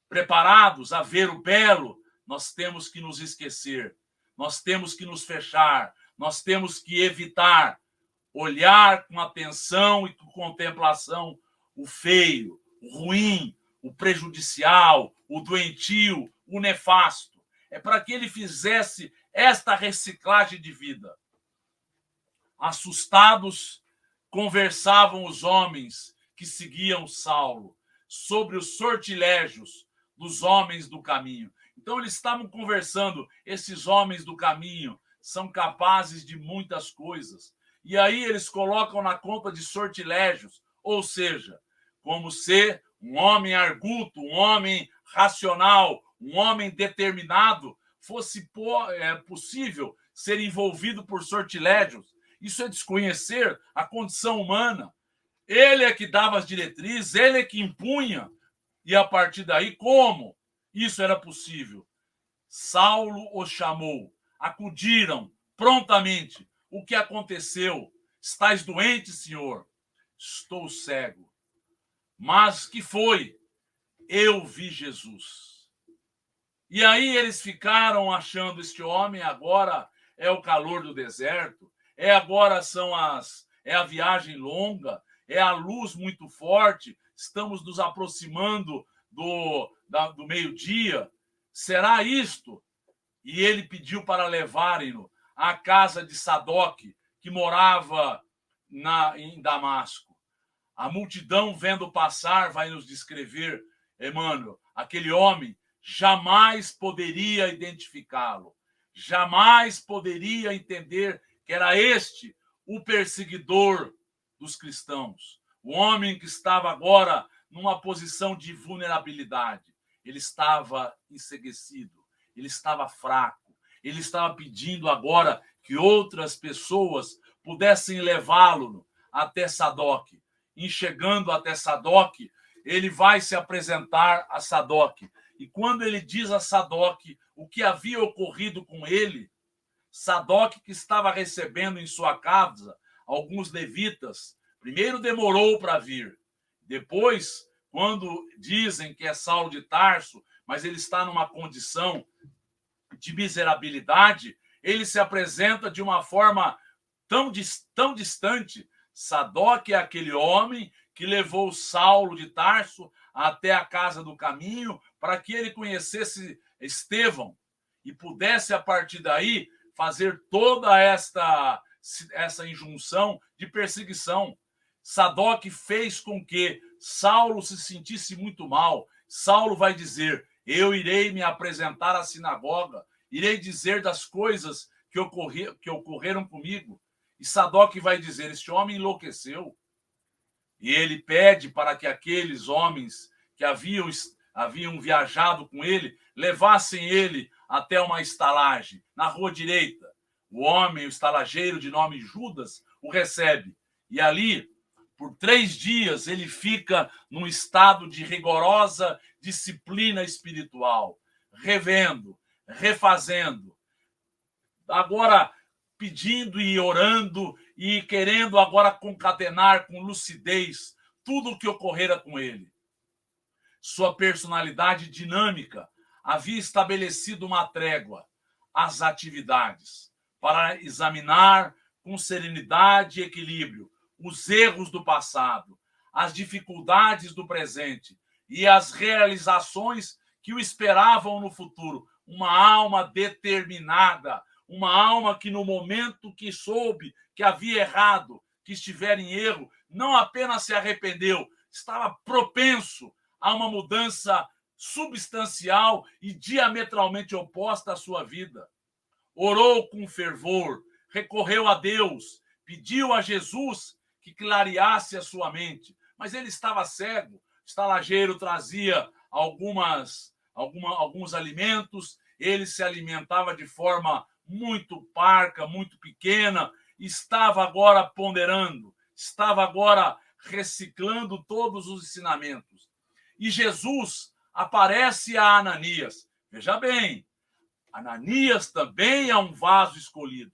preparados a ver o belo. Nós temos que nos esquecer, nós temos que nos fechar, nós temos que evitar olhar com atenção e com contemplação o feio, o ruim, o prejudicial, o doentio, o nefasto. É para que ele fizesse esta reciclagem de vida. Assustados, conversavam os homens que seguiam Saulo sobre os sortilégios dos homens do caminho. Então eles estavam conversando, esses homens do caminho são capazes de muitas coisas. E aí eles colocam na conta de sortilégios, ou seja, como ser um homem arguto, um homem racional, um homem determinado, fosse possível ser envolvido por sortilégios. Isso é desconhecer a condição humana. Ele é que dava as diretrizes, ele é que impunha. E a partir daí, como isso era possível? Saulo os chamou, acudiram prontamente. O que aconteceu? Estás doente, Senhor? Estou cego. Mas que foi? Eu vi Jesus. E aí eles ficaram achando este homem agora é o calor do deserto, agora é a viagem longa, é a luz muito forte, estamos nos aproximando do meio-dia. Será isto? E ele pediu para levarem-no à casa de Sadoque, que morava em Damasco. A multidão, vendo passar, vai nos descrever, Emmanuel, aquele homem jamais poderia identificá-lo, jamais poderia entender que era este o perseguidor dos cristãos, o homem que estava agora numa posição de vulnerabilidade. Ele estava enceguecido, ele estava fraco, ele estava pedindo agora que outras pessoas pudessem levá-lo até Sadoque. E chegando até Sadoque, ele vai se apresentar a Sadoque. E quando ele diz a Sadoque o que havia ocorrido com ele, Sadoque, que estava recebendo em sua casa alguns levitas, primeiro demorou para vir. Depois, quando dizem que é Saulo de Tarso, mas ele está numa condição de miserabilidade, ele se apresenta de uma forma tão distante. Sadoque é aquele homem que levou Saulo de Tarso até a casa do caminho para que ele conhecesse Estevão e pudesse, a partir daí, fazer toda essa injunção de perseguição. Sadoc fez com que Saulo se sentisse muito mal. Saulo vai dizer: eu irei me apresentar à sinagoga, irei dizer das coisas que ocorreram comigo. E Sadoc vai dizer: este homem enlouqueceu. E ele pede para que aqueles homens que haviam viajado com ele levassem ele até uma estalagem na rua direita. O homem, o estalageiro de nome Judas, o recebe. E ali, por 3 dias, ele fica num estado de rigorosa disciplina espiritual, revendo, refazendo, agora pedindo e orando e querendo agora concatenar com lucidez tudo o que ocorrera com ele. Sua personalidade dinâmica havia estabelecido uma trégua às atividades para examinar com serenidade e equilíbrio os erros do passado, as dificuldades do presente e as realizações que o esperavam no futuro. Uma alma determinada, uma alma que no momento que soube que havia errado, que estiver em erro, não apenas se arrependeu, estava propenso a uma mudança substancial e diametralmente oposta à sua vida. Orou com fervor, recorreu a Deus, pediu a Jesus que clareasse a sua mente, mas ele estava cego. O estalageiro trazia alguns alimentos, ele se alimentava de forma muito parca, muito pequena, estava agora ponderando, estava agora reciclando todos os ensinamentos. E Jesus aparece a Ananias. Veja bem, Ananias também é um vaso escolhido.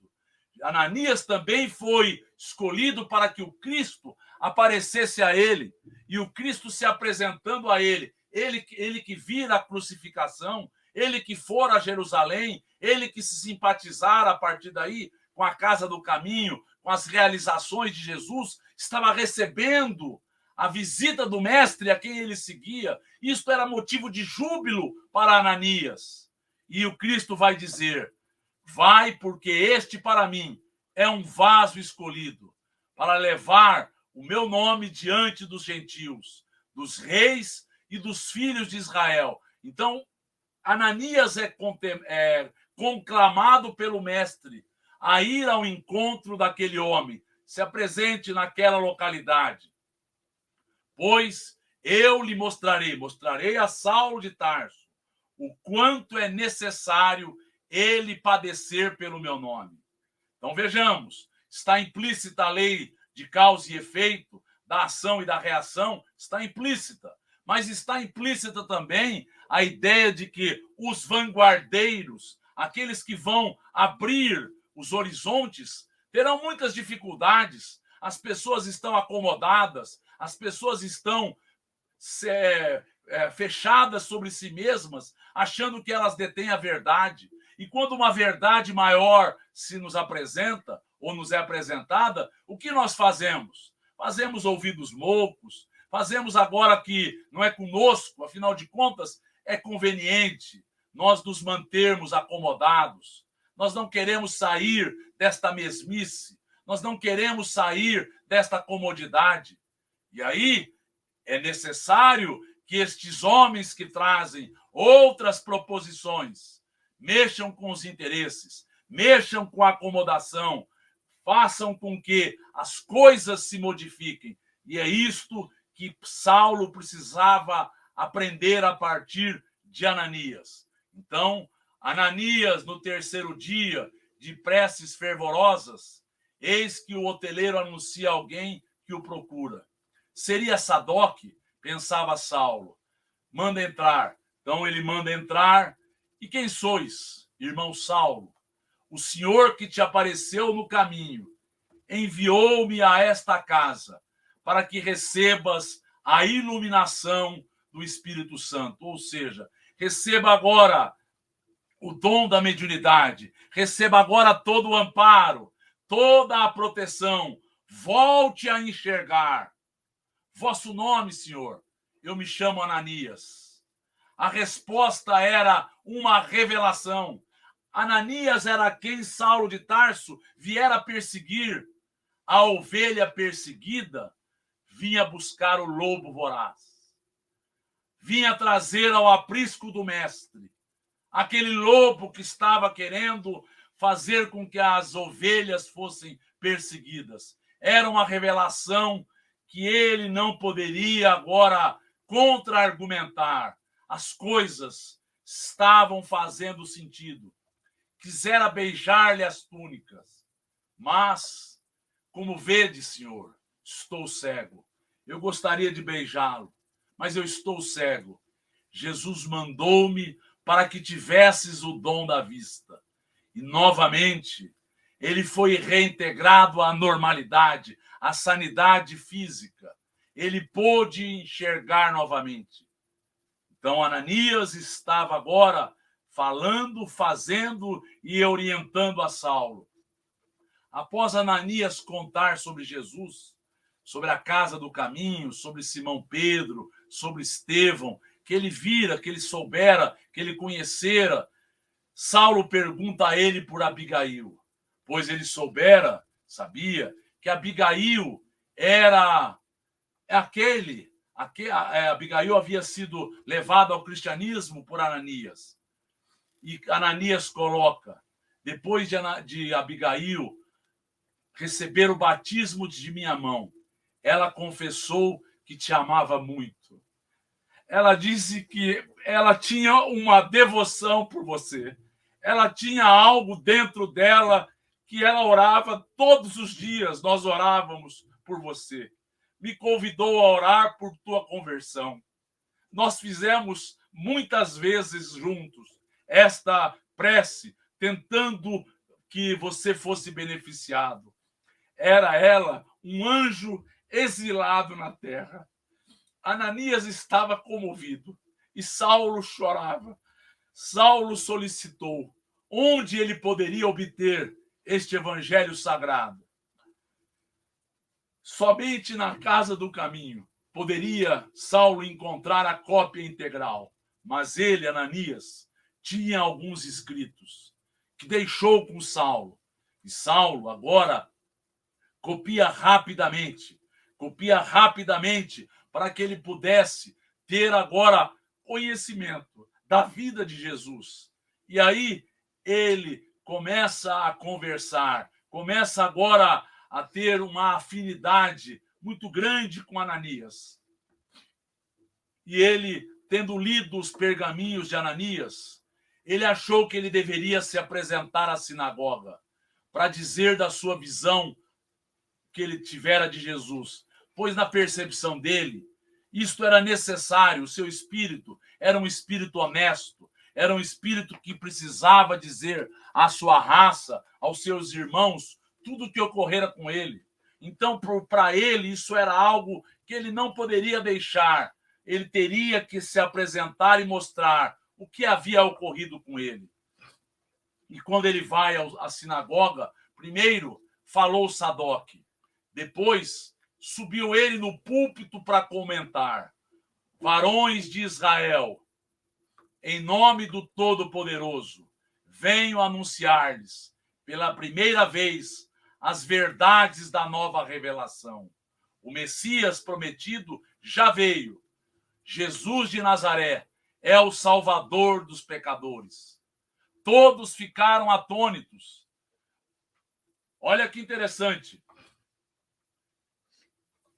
Ananias também foi escolhido para que o Cristo aparecesse a ele. E o Cristo se apresentando a ele, ele que vira a crucificação, ele que for a Jerusalém, ele que se simpatizar a partir daí com a casa do caminho, com as realizações de Jesus, estava recebendo a visita do mestre a quem ele seguia. Isto era motivo de júbilo para Ananias. E o Cristo vai dizer: vai, porque este para mim é um vaso escolhido para levar o meu nome diante dos gentios, dos reis e dos filhos de Israel. Então, Ananias é conclamado pelo mestre a ir ao encontro daquele homem, se apresente naquela localidade. Pois eu lhe mostrarei a Saulo de Tarso o quanto é necessário ele padecer pelo meu nome. Então vejamos, está implícita a lei de causa e efeito, da ação e da reação, está implícita. Mas está implícita também a ideia de que os vanguardeiros, aqueles que vão abrir os horizontes, terão muitas dificuldades. As pessoas estão acomodadas, as pessoas estão fechadas sobre si mesmas, achando que elas detêm a verdade. E quando uma verdade maior se nos apresenta ou nos é apresentada, o que nós fazemos? Fazemos ouvidos moucos, fazemos agora que não é conosco, afinal de contas, é conveniente nós nos mantermos acomodados. Nós não queremos sair desta mesmice, nós não queremos sair desta comodidade. E aí é necessário que estes homens que trazem outras proposições mexam com os interesses, mexam com a acomodação, façam com que as coisas se modifiquem. E é isto que Saulo precisava aprender a partir de Ananias. Então, Ananias, no 3º dia de preces fervorosas, eis que o hoteleiro anuncia alguém que o procura. Seria Sadoc? Pensava Saulo. Manda entrar. Então ele manda entrar. E quem sois, irmão Saulo? O Senhor que te apareceu no caminho enviou-me a esta casa para que recebas a iluminação do Espírito Santo. Ou seja, receba agora o dom da mediunidade, receba agora todo o amparo, toda a proteção, volte a enxergar, vosso nome, Senhor? Eu me chamo Ananias. A resposta era uma revelação. Ananias era quem Saulo de Tarso viera perseguir. A ovelha perseguida vinha buscar o lobo voraz. Vinha trazer ao aprisco do mestre aquele lobo que estava querendo fazer com que as ovelhas fossem perseguidas. Era uma revelação que ele não poderia agora contra-argumentar. As coisas estavam fazendo sentido. Quisera beijar-lhe as túnicas, mas, como vede, Senhor, estou cego. Eu gostaria de beijá-lo, mas eu estou cego. Jesus mandou-me para que tivesses o dom da vista. E, novamente, ele foi reintegrado à normalidade, à sanidade física. Ele pôde enxergar novamente. Então, Ananias estava agora falando, fazendo e orientando a Saulo. Após Ananias contar sobre Jesus, sobre a casa do caminho, sobre Simão Pedro, sobre Estevão, que ele vira, que ele soubera, que ele conhecera, Saulo pergunta a ele por Abigail, pois ele sabia, que Abigail era Abigail havia sido levada ao cristianismo por Ananias. E Ananias coloca, depois de Abigail receber o batismo de minha mão, ela confessou que te amava muito. Ela disse que ela tinha uma devoção por você. Ela tinha algo dentro dela que ela orava todos os dias. Nós orávamos por você. Me convidou a orar por tua conversão. Nós fizemos muitas vezes juntos esta prece, tentando que você fosse beneficiado. Era ela um anjo exilado na terra. Ananias estava comovido e Saulo chorava. Saulo solicitou onde ele poderia obter este evangelho sagrado. Somente na casa do caminho poderia Saulo encontrar a cópia integral, mas ele, Ananias, tinha alguns escritos que deixou com Saulo. E Saulo agora copia rapidamente para que ele pudesse ter agora conhecimento da vida de Jesus. E aí ele começa a conversar, começa agora a ter uma afinidade muito grande com Ananias. E ele, tendo lido os pergaminhos de Ananias, ele achou que ele deveria se apresentar à sinagoga para dizer da sua visão que ele tivera de Jesus, pois na percepção dele, isto era necessário, o seu espírito era um espírito honesto, era um espírito que precisava dizer à sua raça, aos seus irmãos, tudo o que ocorrera com ele. Então, para ele, isso era algo que ele não poderia deixar. Ele teria que se apresentar e mostrar o que havia ocorrido com ele. E quando ele vai à sinagoga, primeiro falou Sadoque, depois subiu ele no púlpito para comentar. Varões de Israel, em nome do Todo-Poderoso, venho anunciar-lhes pela primeira vez as verdades da nova revelação. O Messias prometido já veio. Jesus de Nazaré é o Salvador dos pecadores. Todos ficaram atônitos. Olha que interessante.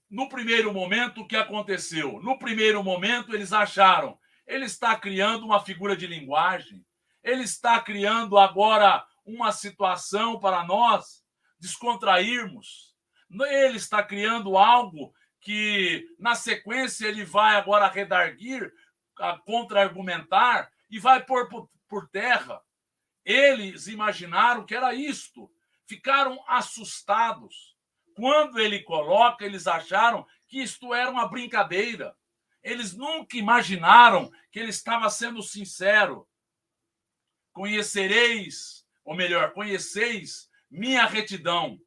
No primeiro momento, o que aconteceu? No primeiro momento, eles acharam, ele está criando uma figura de linguagem, ele está criando agora uma situação para nós descontrairmos. Ele está criando algo que, na sequência, ele vai agora redarguir, contra-argumentar e vai pôr por terra. Eles imaginaram que era isto. Ficaram assustados. Quando ele coloca, eles acharam que isto era uma brincadeira. Eles nunca imaginaram que ele estava sendo sincero. Conheceis minha retidão.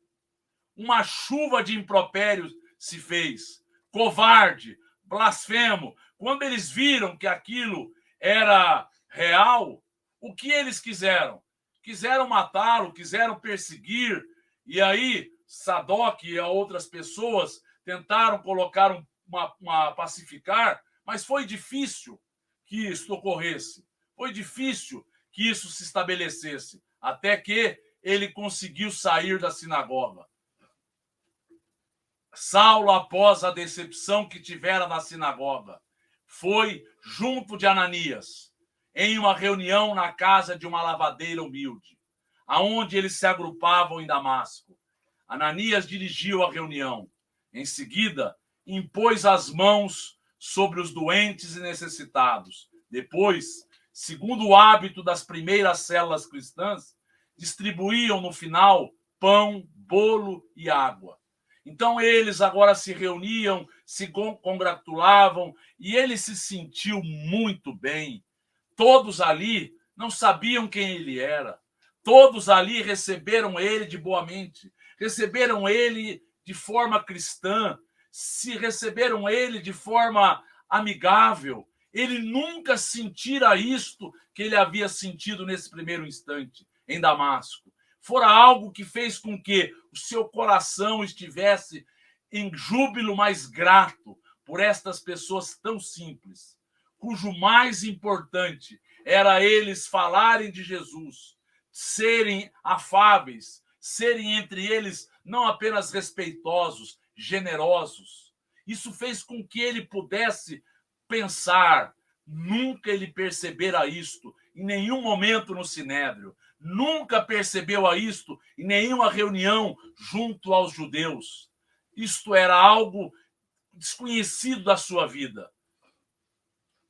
Uma chuva de impropérios se fez. covarde, blasfemo. Quando eles viram que aquilo era real, o que eles quiseram? Quiseram matá-lo, quiseram perseguir, e aí Sadoc e outras pessoas tentaram colocar uma pacificar, mas foi difícil que isso ocorresse. Foi difícil que isso se estabelecesse, até que ele conseguiu sair da sinagoga. Saulo, após a decepção que tivera na sinagoga, foi junto de Ananias, em uma reunião na casa de uma lavadeira humilde, aonde eles se agrupavam em Damasco. Ananias dirigiu a reunião. Em seguida, impôs as mãos sobre os doentes e necessitados. Depois, segundo o hábito das primeiras células cristãs, distribuíam no final pão, bolo e água. Então eles agora se reuniam, se congratulavam, e ele se sentiu muito bem. Todos ali não sabiam quem ele era. Todos ali receberam ele de boa mente, receberam ele de forma cristã, se receberam ele de forma amigável. Ele nunca sentira isto que ele havia sentido nesse primeiro instante em Damasco. Fora algo que fez com que o seu coração estivesse em júbilo mais grato por estas pessoas tão simples, cujo mais importante era eles falarem de Jesus, serem afáveis, serem entre eles não apenas respeitosos, generosos. Isso fez com que ele pudesse pensar. Nunca ele percebera isto em nenhum momento no Sinédrio. Nunca percebeu a isto em nenhuma reunião junto aos judeus. Isto era algo desconhecido da sua vida.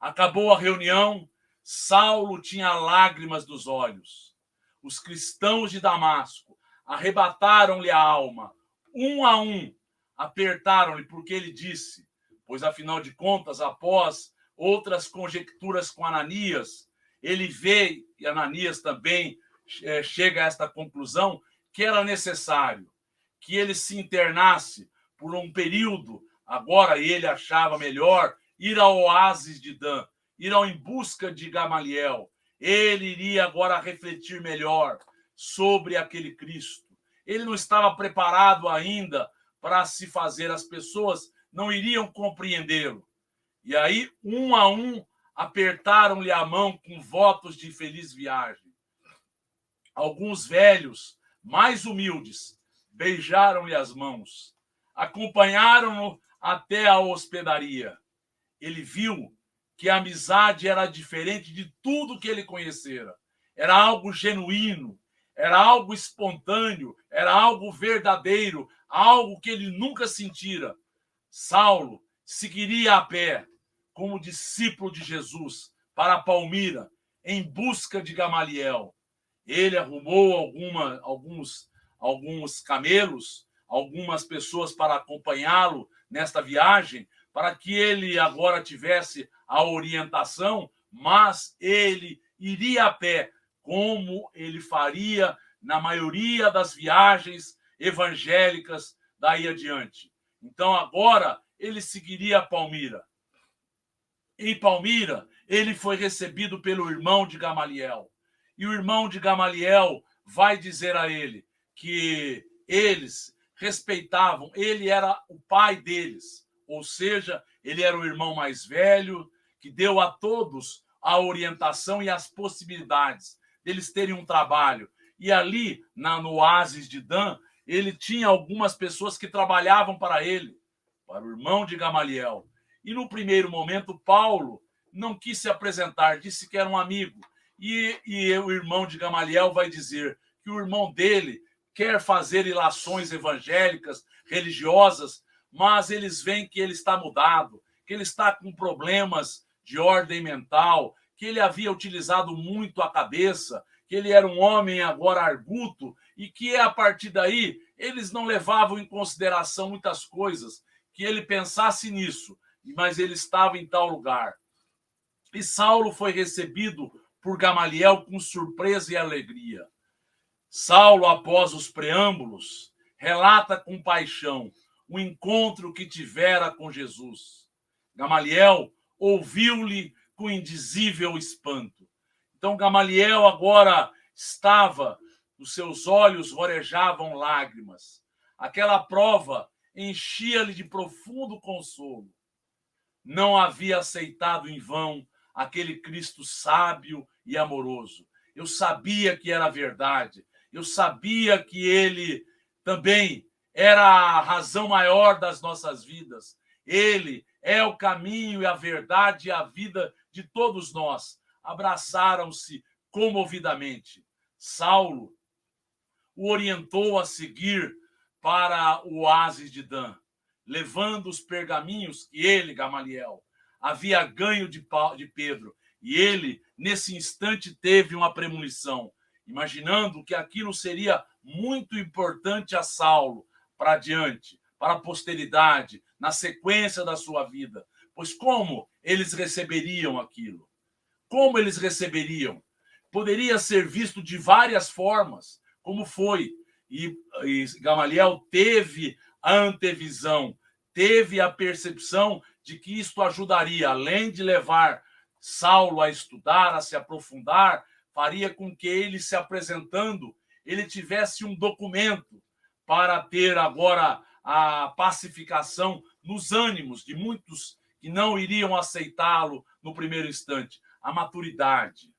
Acabou a reunião, Saulo tinha lágrimas dos olhos. Os cristãos de Damasco arrebataram-lhe a alma, um a um, apertaram-lhe, porque ele disse, pois afinal de contas, após outras conjecturas com Ananias, ele vê, e Ananias também chega a esta conclusão, que era necessário que ele se internasse por um período. Agora ele achava melhor ir ao oásis de Dan, ir em busca de Gamaliel. Ele iria agora refletir melhor sobre aquele Cristo. Ele não estava preparado ainda para se fazer, as pessoas não iriam compreendê-lo. E aí, um a um, apertaram-lhe a mão com votos de feliz viagem. Alguns velhos, mais humildes, beijaram-lhe as mãos, acompanharam-no até a hospedaria. Ele viu que a amizade era diferente de tudo que ele conhecera. Era algo genuíno, era algo espontâneo, era algo verdadeiro, algo que ele nunca sentira. Saulo seguiria a pé, como discípulo de Jesus, para Palmira, em busca de Gamaliel. Ele arrumou alguns camelos, algumas pessoas para acompanhá-lo nesta viagem, para que ele agora tivesse a orientação, mas ele iria a pé, como ele faria na maioria das viagens evangélicas daí adiante. Então agora ele seguiria a Palmira. Em Palmira, ele foi recebido pelo irmão de Gamaliel. E o irmão de Gamaliel vai dizer a ele que eles respeitavam, ele era o pai deles, ou seja, ele era o irmão mais velho, que deu a todos a orientação e as possibilidades deles terem um trabalho. E ali, no oásis de Dan, ele tinha algumas pessoas que trabalhavam para ele, para o irmão de Gamaliel. E no primeiro momento, Paulo não quis se apresentar, disse que era um amigo. E o irmão de Gamaliel vai dizer que o irmão dele quer fazer ilações evangélicas, religiosas, mas eles veem que ele está mudado, que ele está com problemas de ordem mental, que ele havia utilizado muito a cabeça, que ele era um homem agora arguto e que a partir daí eles não levavam em consideração muitas coisas, que ele pensasse nisso, mas ele estava em tal lugar. E Saulo foi recebido por Gamaliel com surpresa e alegria. Saulo, após os preâmbulos, relata com paixão o encontro que tivera com Jesus. Gamaliel ouviu-lhe com indizível espanto. Então Gamaliel agora estava, os seus olhos vorejavam lágrimas. Aquela prova enchia-lhe de profundo consolo. Não havia aceitado em vão aquele Cristo sábio e amoroso. Eu sabia que era verdade. Eu sabia que ele também era a razão maior das nossas vidas. Ele é o caminho e a verdade e a vida de todos nós. Abraçaram-se comovidamente. Saulo o orientou a seguir para o oásis de Dan, levando os pergaminhos que ele, Gamaliel, havia ganho de Pedro. E ele, nesse instante, teve uma premonição, imaginando que aquilo seria muito importante a Saulo para adiante, para a posteridade, na sequência da sua vida. Pois como eles receberiam aquilo? Como eles receberiam? Poderia ser visto de várias formas, como foi. E Gamaliel teve a antevisão, teve a percepção de que isto ajudaria, além de levar Saulo a estudar, a se aprofundar, faria com que ele, se apresentando, ele tivesse um documento para ter agora a pacificação nos ânimos de muitos que não iriam aceitá-lo no primeiro instante. A maturidade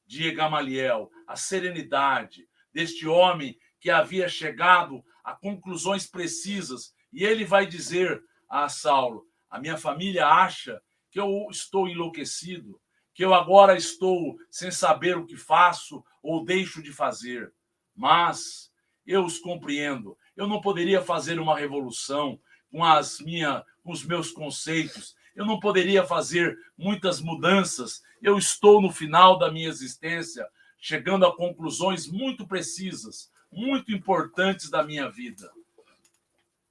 de Gamaliel, a serenidade deste homem que havia chegado a conclusões precisas. E ele vai dizer a Saulo: a minha família acha que eu estou enlouquecido, que eu agora estou sem saber o que faço ou deixo de fazer. Mas eu os compreendo. Eu não poderia fazer uma revolução com os meus conceitos. Eu não poderia fazer muitas mudanças. Eu estou no final da minha existência, chegando a conclusões muito precisas, muito importantes da minha vida.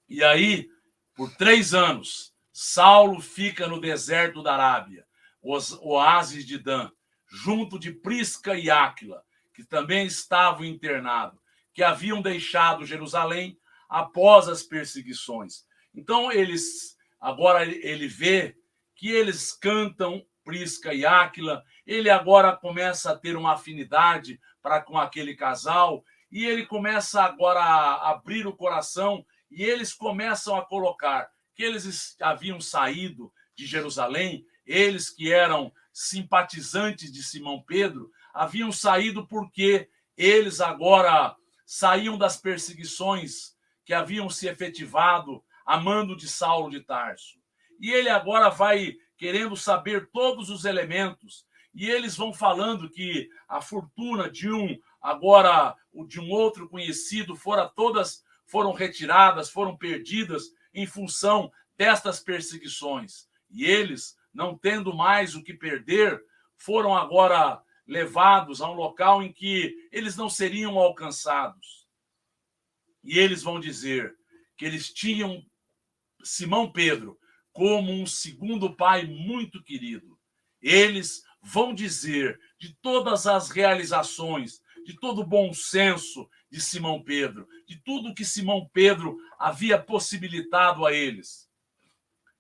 E aí, por 3 anos, Saulo fica no deserto da Arábia, os oásis de Dan, junto de Prisca e Áquila, que também estavam internados, que haviam deixado Jerusalém após as perseguições. Então, agora ele vê que eles cantam Prisca e Áquila, ele agora começa a ter uma afinidade para com aquele casal, e ele começa agora a abrir o coração, e eles começam a colocar que eles haviam saído de Jerusalém, eles que eram simpatizantes de Simão Pedro, haviam saído porque eles agora saíam das perseguições que haviam se efetivado a mando de Saulo de Tarso. E ele agora vai querendo saber todos os elementos, e eles vão falando que a fortuna de de um outro conhecido foram retiradas, foram perdidas em função destas perseguições. E eles, não tendo mais o que perder, foram agora levados a um local em que eles não seriam alcançados. E eles vão dizer que eles tinham Simão Pedro como um segundo pai muito querido. Eles vão dizer de todas as realizações, de todo o bom senso de Simão Pedro, de tudo que Simão Pedro havia possibilitado a eles.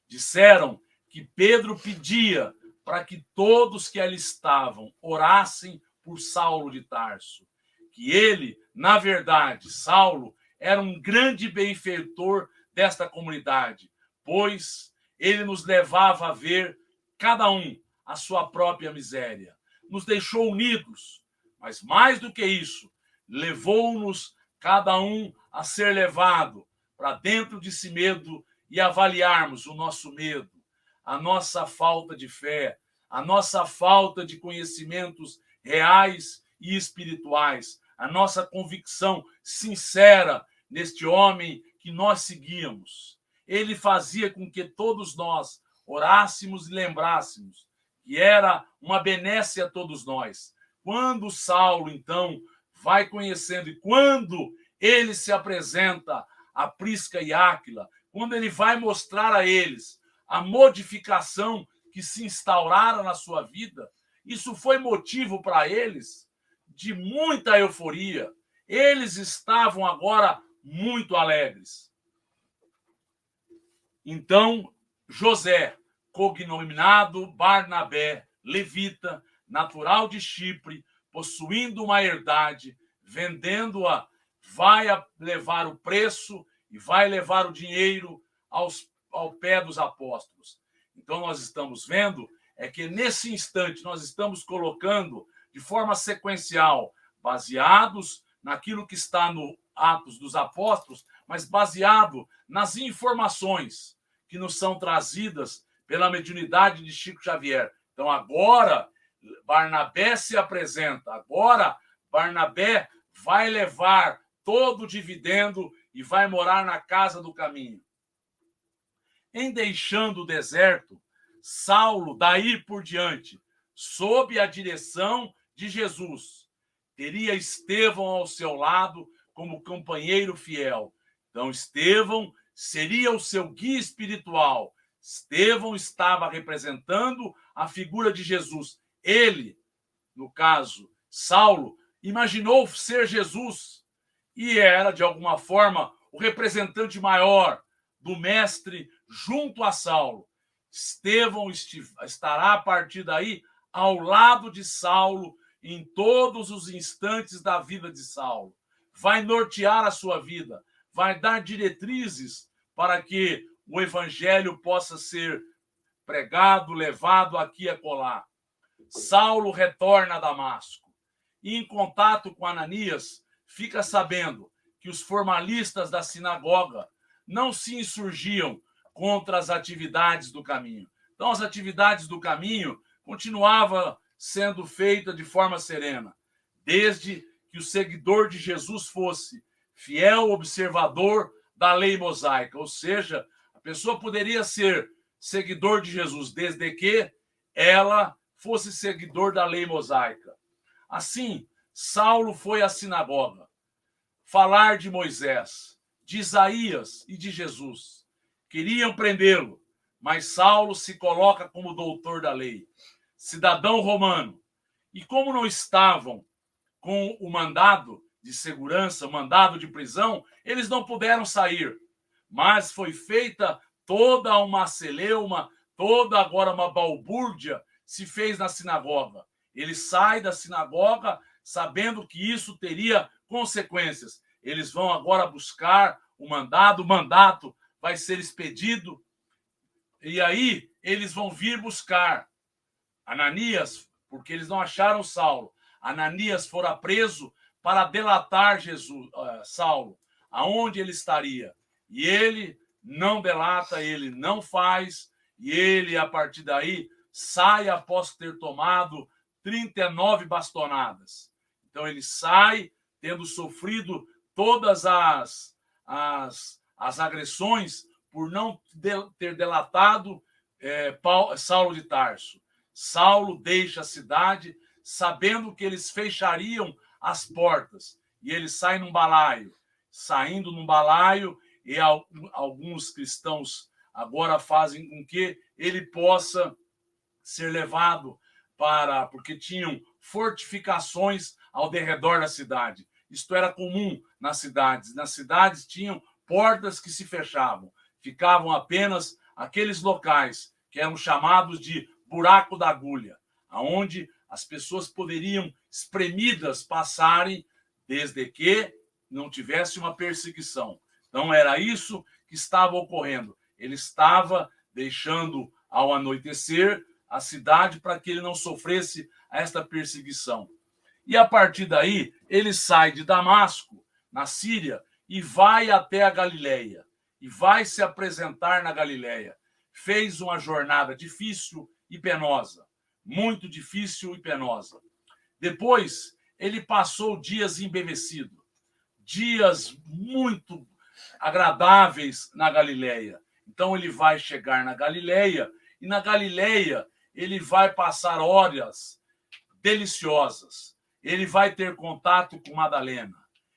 Disseram que Pedro pedia para que todos que ali estavam orassem por Saulo de Tarso. Que ele, na verdade, Saulo, era um grande benfeitor desta comunidade, pois ele nos levava a ver cada um a sua própria miséria. Nos deixou unidos, mas mais do que isso, levou-nos cada um a ser levado para dentro de si mesmo e avaliarmos o nosso medo, a nossa falta de fé, a nossa falta de conhecimentos reais e espirituais, a nossa convicção sincera neste homem que nós seguíamos. Ele fazia com que todos nós orássemos e lembrássemos que era uma benesse a todos nós. Quando Saulo, então, vai conhecendo, e quando ele se apresenta a Prisca e Áquila, quando ele vai mostrar a eles a modificação que se instaurara na sua vida, isso foi motivo para eles de muita euforia. Eles estavam agora muito alegres. Então, José, cognominado Barnabé, levita, natural de Chipre, possuindo uma herdade, vendendo-a, vai levar o preço e vai levar o dinheiro ao pé dos apóstolos. Então, nós estamos vendo que nesse instante nós estamos colocando de forma sequencial, baseados naquilo que está no Atos dos Apóstolos, mas baseado nas informações que nos são trazidas pela mediunidade de Chico Xavier. Então, agora, Barnabé se apresenta. Agora, Barnabé vai levar todo o dividendo e vai morar na casa do caminho. Em deixando o deserto, Saulo, daí por diante, sob a direção de Jesus, teria Estevão ao seu lado como companheiro fiel. Então, Estevão seria o seu guia espiritual. Estevão estava representando a figura de Jesus. Ele, no caso, Saulo, imaginou ser Jesus e era, de alguma forma, o representante maior do mestre junto a Saulo. Estevão estará, a partir daí, ao lado de Saulo em todos os instantes da vida de Saulo. Vai nortear a sua vida, vai dar diretrizes para que o evangelho possa ser pregado, levado aqui e acolá. Saulo retorna a Damasco e, em contato com Ananias, fica sabendo que os formalistas da sinagoga não se insurgiam contra as atividades do caminho. Então, as atividades do caminho continuavam sendo feitas de forma serena, desde que o seguidor de Jesus fosse fiel observador da lei mosaica, ou seja, a pessoa poderia ser seguidor de Jesus desde que ela fosse seguidor da lei mosaica. Assim, Saulo foi à sinagoga falar de Moisés, de Isaías e de Jesus. Queriam prendê-lo, mas Saulo se coloca como doutor da lei, cidadão romano. E como não estavam com o mandado de segurança, o mandado de prisão, eles não puderam sair. Mas foi feita toda uma celeuma, toda agora uma balbúrdia se fez na sinagoga. Ele sai da sinagoga sabendo que isso teria consequências. Eles vão agora buscar o mandato vai ser expedido, e aí eles vão vir buscar Ananias, porque eles não acharam Saulo. Ananias fora preso para delatar Saulo, aonde ele estaria. E ele não delata, ele não faz, e ele, a partir daí, sai após ter tomado 39 bastonadas. Então ele sai, tendo sofrido todas as agressões por não ter delatado Saulo de Tarso. Saulo deixa a cidade sabendo que eles fechariam as portas e ele sai num balaio. Saindo num balaio, e alguns cristãos agora fazem com que ele possa ser levado porque tinham fortificações ao derredor da cidade. Isto era comum nas cidades. Nas cidades tinham portas que se fechavam. Ficavam apenas aqueles locais que eram chamados de buraco da agulha, aonde as pessoas poderiam, espremidas, passarem desde que não tivesse uma perseguição. Então era isso que estava ocorrendo. Ele estava deixando ao anoitecer a cidade para que ele não sofresse esta perseguição. E a partir daí, ele sai de Damasco, na Síria, e vai até a Galileia. E vai se apresentar na Galileia. Fez uma jornada difícil e penosa. Muito difícil e penosa. Depois, ele passou dias embevecido. Dias muito agradáveis na Galileia. Então, ele vai chegar na Galileia, e na Galileia ele vai passar horas deliciosas. Ele vai ter contato com Madalena.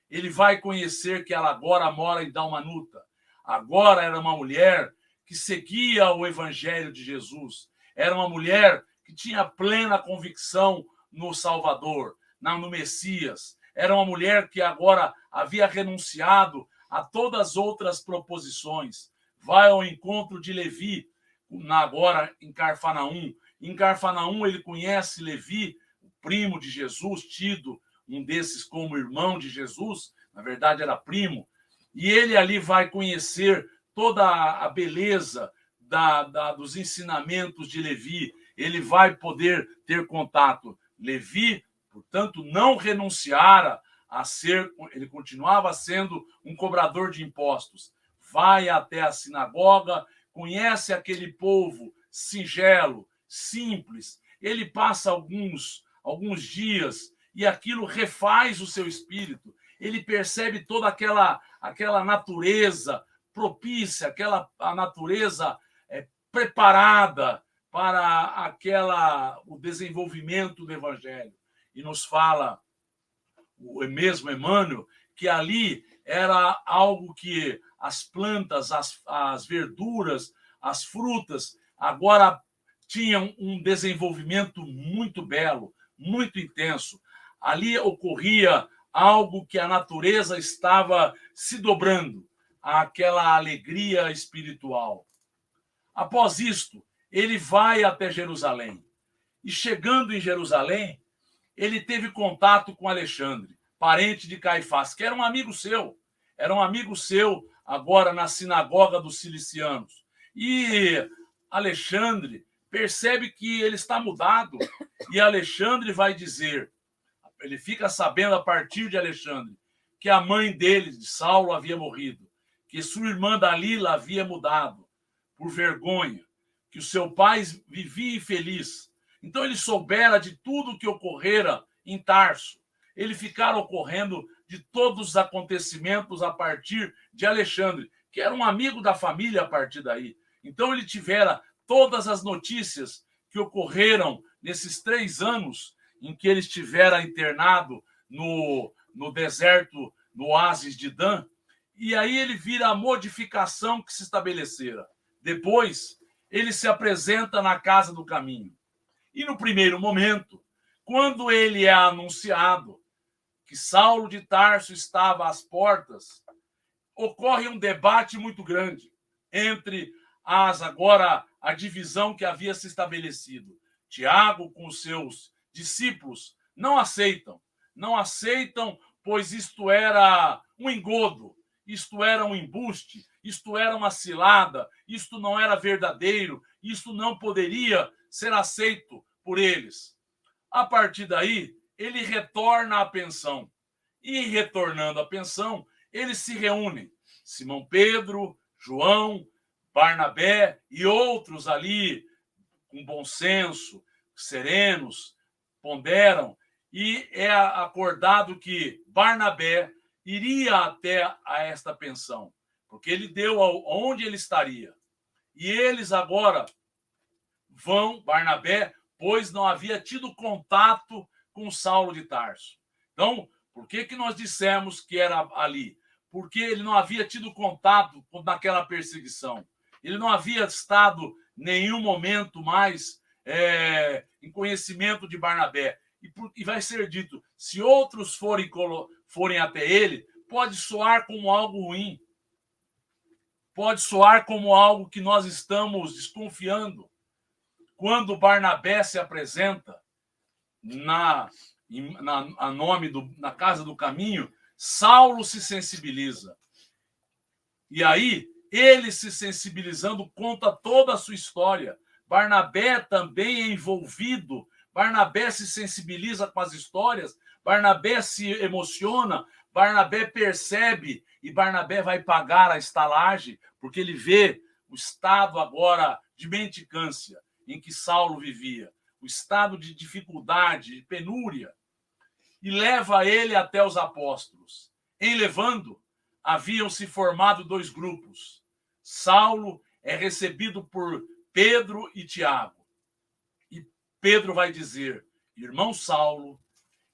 Ele vai conhecer que ela agora mora em Dalmanuta. Agora era uma mulher que seguia o evangelho de Jesus. Era uma mulher que tinha plena convicção no Salvador, no Messias. Era uma mulher que agora havia renunciado a todas as outras proposições. vai ao encontro de Levi, agora em Carfanaum. Em Carfanaum ele conhece Levi, o primo de Jesus, tido um desses como irmão de Jesus, na verdade era primo, e ele ali vai conhecer toda a beleza dos ensinamentos de Levi. Ele vai poder ter contato. Levi, portanto, não renunciara a ser, ele continuava sendo um cobrador de impostos. Vai até a sinagoga, conhece aquele povo singelo, simples. Ele passa alguns dias e aquilo refaz o seu espírito. Ele percebe toda aquela natureza propícia, a natureza preparada para o desenvolvimento do evangelho. E nos fala o mesmo Emmanuel que ali era algo que as plantas, as verduras, as frutas agora tinham um desenvolvimento muito belo, muito intenso. Ali ocorria algo que a natureza estava se dobrando, aquela alegria espiritual. Após isto, ele vai até Jerusalém. E chegando em Jerusalém, ele teve contato com Alexandre, parente de Caifás, que era um amigo seu. Era um amigo seu agora na sinagoga dos Cilicianos. E Alexandre percebe que ele está mudado. E Alexandre vai dizer, ele fica sabendo a partir de Alexandre, que a mãe dele, de Saulo, havia morrido, que sua irmã Dalila havia mudado por vergonha, que o seu pai vivia infeliz. Então ele soubera de tudo o que ocorrera em Tarso. Ele ficara ocorrendo de todos os acontecimentos a partir de Alexandre, que era um amigo da família a partir daí. Então ele tivera todas as notícias que ocorreram nesses 3 anos em que ele estivera internado no deserto, no oásis de Dan, e aí ele vira a modificação que se estabelecera. Depois, ele se apresenta na casa do caminho. E no primeiro momento, quando ele é anunciado que Saulo de Tarso estava às portas, ocorre um debate muito grande entre agora a divisão que havia se estabelecido. Tiago, com os seus discípulos, não aceitam, pois isto era um engodo, isto era um embuste, isto era uma cilada, isto não era verdadeiro, isto não poderia ser aceito por eles. A partir daí, ele retorna à pensão. E retornando à pensão, eles se reúnem. Simão Pedro, João, Barnabé e outros ali, com bom senso, serenos, ponderam, e é acordado que Barnabé iria até a esta pensão, porque ele deu onde ele estaria. E eles agora vão, Barnabé, pois não havia tido contato com Saulo de Tarso. Então, por que nós dissemos que era ali? Porque ele não havia tido contato naquela perseguição. Ele não havia estado nenhum momento mais em conhecimento de Barnabé. E vai ser dito, se outros forem até ele, pode soar como algo ruim. Pode soar como algo que nós estamos desconfiando. Quando Barnabé se apresenta na casa do caminho, Saulo se sensibiliza. E aí, ele se sensibilizando, conta toda a sua história. Barnabé também é envolvido. Barnabé se sensibiliza com as histórias. Barnabé se emociona. Barnabé percebe. E Barnabé vai pagar a estalagem, porque ele vê o estado agora de mendicância em que Saulo vivia. O estado de dificuldade, de penúria. E leva ele até os apóstolos. Em levando, haviam se formado 2 grupos. Saulo é recebido por Pedro e Tiago. E Pedro vai dizer, irmão Saulo,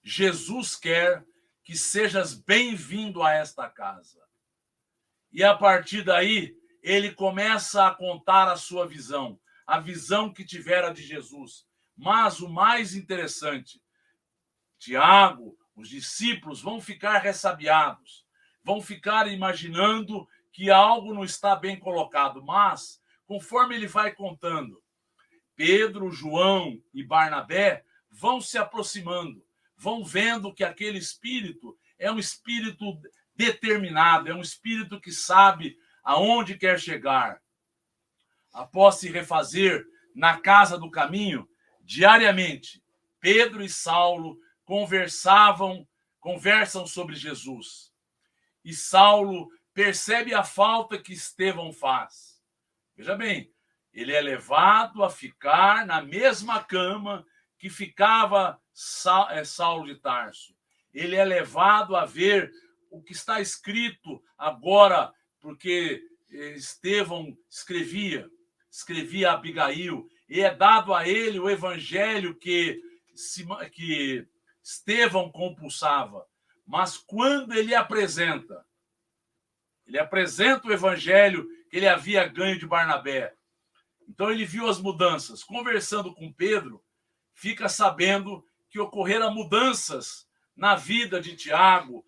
Jesus quer que sejas bem-vindo a esta casa. E a partir daí, ele começa a contar a sua visão, a visão que tivera de Jesus. Mas o mais interessante, Tiago, os discípulos vão ficar ressabiados, vão ficar imaginando que algo não está bem colocado, mas, conforme ele vai contando, Pedro, João e Barnabé vão se aproximando, vão vendo que aquele espírito é um espírito determinado, é um espírito que sabe aonde quer chegar. Após se refazer na casa do caminho, diariamente, Pedro e Saulo conversam sobre Jesus. E Saulo percebe a falta que Estevão faz. Veja bem, ele é levado a ficar na mesma cama que ficava Saulo de Tarso. Ele é levado a ver o que está escrito agora, porque Estevão escrevia a Abigail, e é dado a ele o evangelho que Estevão compulsava. Mas quando ele apresenta o evangelho que ele havia ganho de Barnabé, então ele viu as mudanças. Conversando com Pedro, fica sabendo que ocorreram mudanças na vida de Tiago,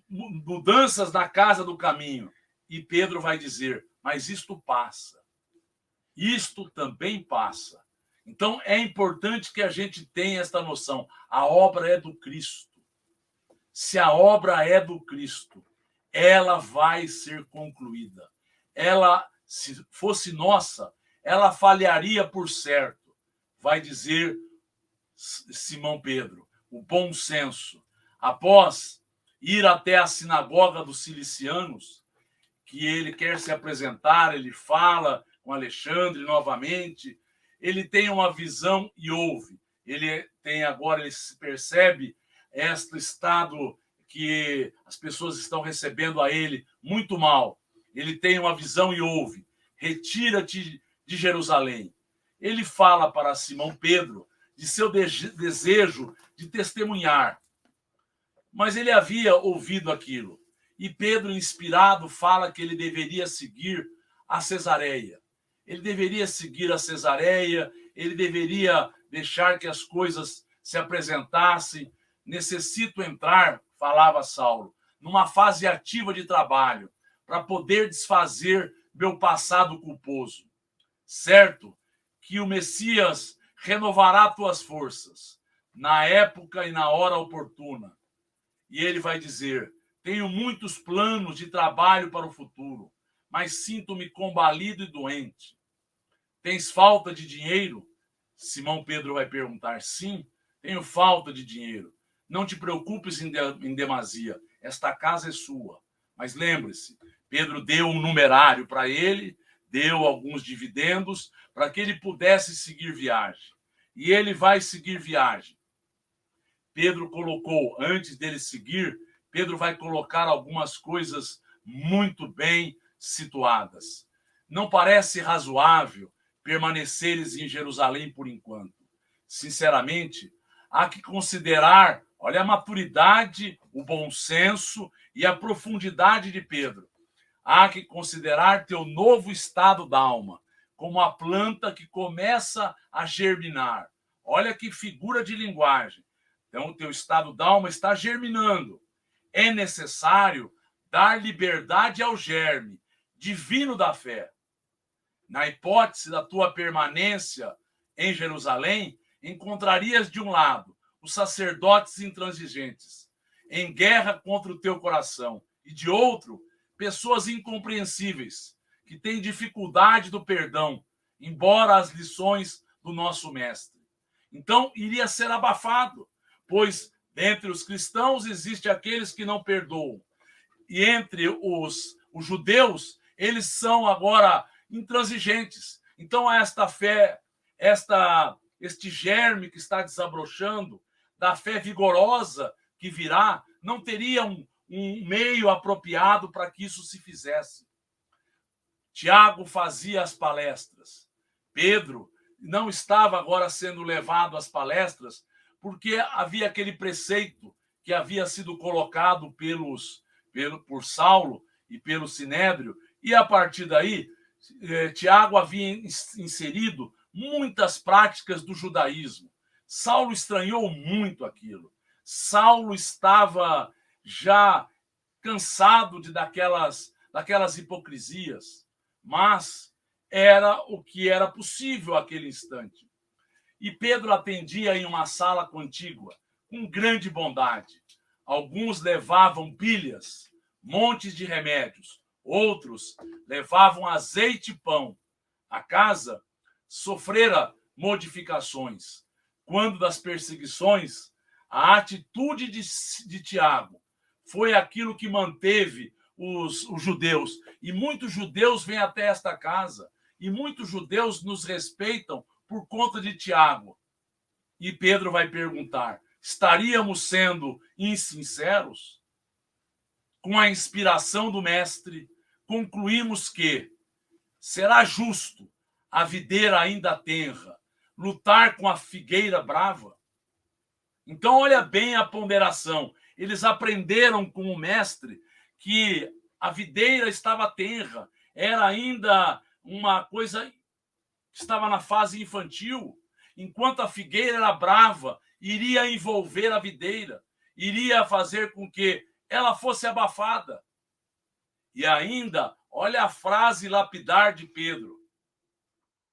mudanças na casa do caminho. E Pedro vai dizer, mas isto passa. Isto também passa. Então é importante que a gente tenha esta noção. A obra é do Cristo. Se a obra é do Cristo, ela vai ser concluída. Ela, se fosse nossa, ela falharia por certo. Vai dizer Simão Pedro, o bom senso. Após ir até a sinagoga dos Cilicianos, que ele quer se apresentar, ele fala com Alexandre novamente, ele tem uma visão e ouve. Ele se percebe este estado que as pessoas estão recebendo a ele muito mal. Ele tem uma visão e ouve. Retira-te de Jerusalém. Ele fala para Simão Pedro de seu desejo de testemunhar. Mas ele havia ouvido aquilo. E Pedro, inspirado, fala que ele deveria seguir a Cesareia. Ele deveria seguir a Cesareia, ele deveria deixar que as coisas se apresentassem. Necessito entrar, falava Saulo, numa fase ativa de trabalho, para poder desfazer meu passado culposo. Certo que o Messias renovará tuas forças, na época e na hora oportuna. E ele vai dizer, tenho muitos planos de trabalho para o futuro, mas sinto-me combalido e doente. Tens falta de dinheiro? Simão Pedro vai perguntar. Sim, tenho falta de dinheiro. Não te preocupes em demasia. Esta casa é sua. Mas lembre-se, Pedro deu um numerário para ele, deu alguns dividendos para que ele pudesse seguir viagem. E ele vai seguir viagem. Pedro colocou, antes dele seguir, Pedro vai colocar algumas coisas muito bem situadas. Não parece razoável permaneceres em Jerusalém por enquanto. Sinceramente, há que considerar, olha a maturidade, o bom senso e a profundidade de Pedro. Há que considerar teu novo estado d'alma, como a planta que começa a germinar. Olha que figura de linguagem. Então, o teu estado d'alma está germinando. É necessário dar liberdade ao germe divino da fé. Na hipótese da tua permanência em Jerusalém, encontrarias de um lado os sacerdotes intransigentes, em guerra contra o teu coração, e de outro, pessoas incompreensíveis, que têm dificuldade do perdão, embora as lições do nosso mestre. Então, iria ser abafado, pois entre os cristãos existe aqueles que não perdoam, e entre os judeus, eles são agora intransigentes. Então, esta fé, este germe que está desabrochando, da fé vigorosa que virá, não teria um meio apropriado para que isso se fizesse. Tiago fazia as palestras. Pedro não estava agora sendo levado às palestras porque havia aquele preceito que havia sido colocado por Saulo e pelo Sinédrio, e a partir daí, Tiago havia inserido muitas práticas do judaísmo. Saulo estranhou muito aquilo. Saulo estava já cansado daquelas daquelas hipocrisias, mas era o que era possível naquele instante. E Pedro atendia em uma sala contígua, com grande bondade. Alguns levavam pilhas, montes de remédios, outros levavam azeite e pão. A casa sofrera modificações. Quando das perseguições, a atitude de Tiago foi aquilo que manteve os judeus. E muitos judeus vêm até esta casa, e muitos judeus nos respeitam por conta de Tiago. E Pedro vai perguntar: estaríamos sendo insinceros? Com a inspiração do mestre, concluímos que será justo a videira ainda tenra lutar com a figueira brava? Então, olha bem a ponderação. Eles aprenderam com o mestre que a videira estava tenra, era ainda uma coisa que estava na fase infantil, enquanto a figueira era brava, iria envolver a videira, iria fazer com que ela fosse abafada. E ainda, olha a frase lapidar de Pedro.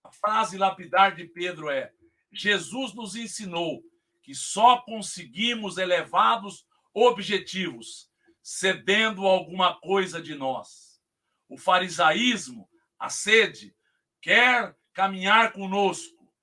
A frase lapidar de Pedro é: Jesus nos ensinou que só conseguimos elevados objetivos cedendo alguma coisa de nós. O farisaísmo, a sede, quer caminhar conosco.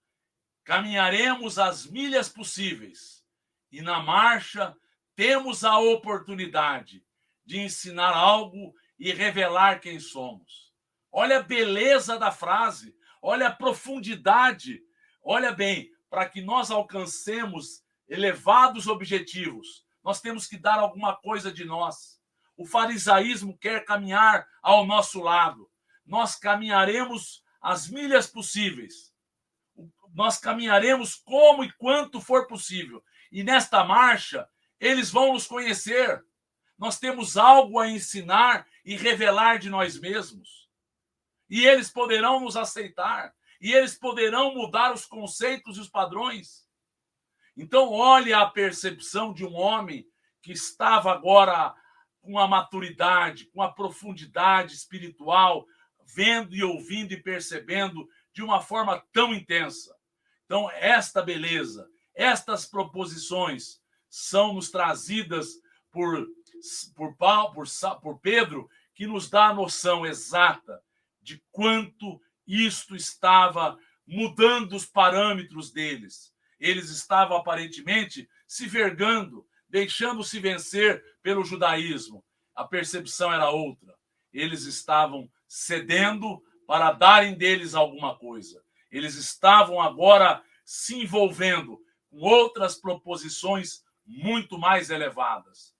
Caminharemos as milhas possíveis e na marcha temos a oportunidade de ensinar algo e revelar quem somos. Olha a beleza da frase, olha a profundidade. Olha bem, para que nós alcancemos elevados objetivos, nós temos que dar alguma coisa de nós. O farisaísmo quer caminhar ao nosso lado. Nós caminharemos as milhas possíveis. Nós caminharemos como e quanto for possível. E nesta marcha, eles vão nos conhecer. Nós temos algo a ensinar e revelar de nós mesmos. E eles poderão nos aceitar. E eles poderão mudar os conceitos e os padrões. Então, olhe a percepção de um homem que estava agora com a maturidade, com a profundidade espiritual, vendo e ouvindo e percebendo de uma forma tão intensa. Então, esta beleza, estas proposições são nos trazidas por Pedro, que nos dá a noção exata de quanto isto estava mudando os parâmetros deles. Eles estavam aparentemente se vergando, deixando-se vencer pelo judaísmo. A percepção era outra. Eles estavam cedendo para darem deles alguma coisa. Eles estavam agora se envolvendo com outras proposições muito mais elevadas.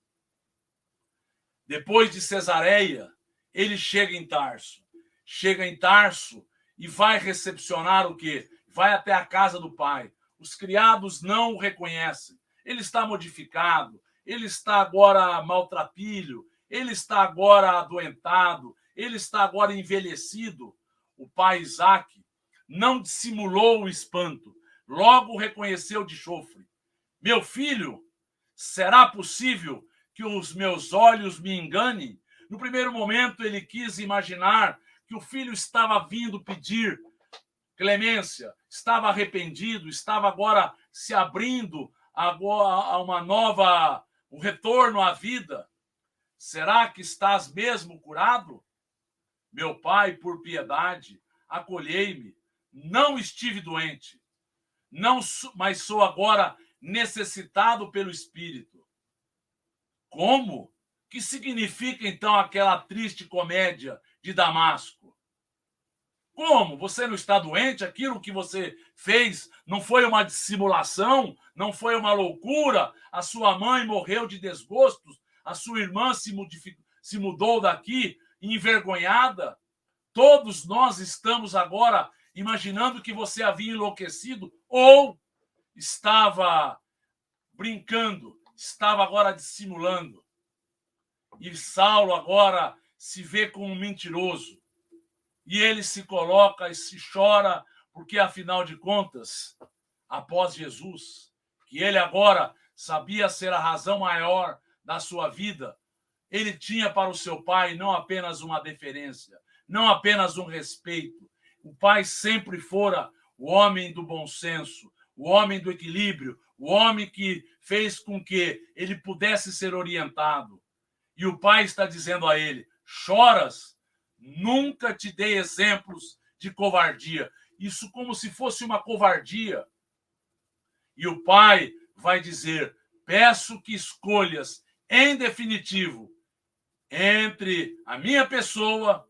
Depois de Cesareia, ele chega em Tarso. Chega em Tarso e vai recepcionar o quê? Vai até a casa do pai. Os criados não o reconhecem. Ele está modificado, ele está agora maltrapilho, ele está agora adoentado, ele está agora envelhecido. O pai Isaque não dissimulou o espanto, logo reconheceu de chofre. Meu filho, será possível que os meus olhos me enganem? No primeiro momento ele quis imaginar que o filho estava vindo pedir clemência, estava arrependido, estava agora se abrindo a uma nova, um retorno à vida. Será que estás mesmo curado? Meu pai, por piedade, acolhei-me. Não estive doente, mas sou agora necessitado pelo Espírito. Como? Que significa, então, aquela triste comédia de Damasco? Como? Você não está doente? Aquilo que você fez não foi uma dissimulação? Não foi uma loucura? A sua mãe morreu de desgostos? A sua irmã se mudou daqui envergonhada? Todos nós estamos agora imaginando que você havia enlouquecido ou estava brincando, estava agora dissimulando. E Saulo agora se vê como um mentiroso. E ele se coloca e se chora, porque, afinal de contas, após Jesus, que ele agora sabia ser a razão maior da sua vida, ele tinha para o seu pai não apenas uma deferência, não apenas um respeito. O pai sempre fora o homem do bom senso, o homem do equilíbrio, o homem que fez com que ele pudesse ser orientado. E o pai está dizendo a ele: choras? Nunca te dei exemplos de covardia. Isso como se fosse uma covardia. E o pai vai dizer: peço que escolhas, em definitivo, entre a minha pessoa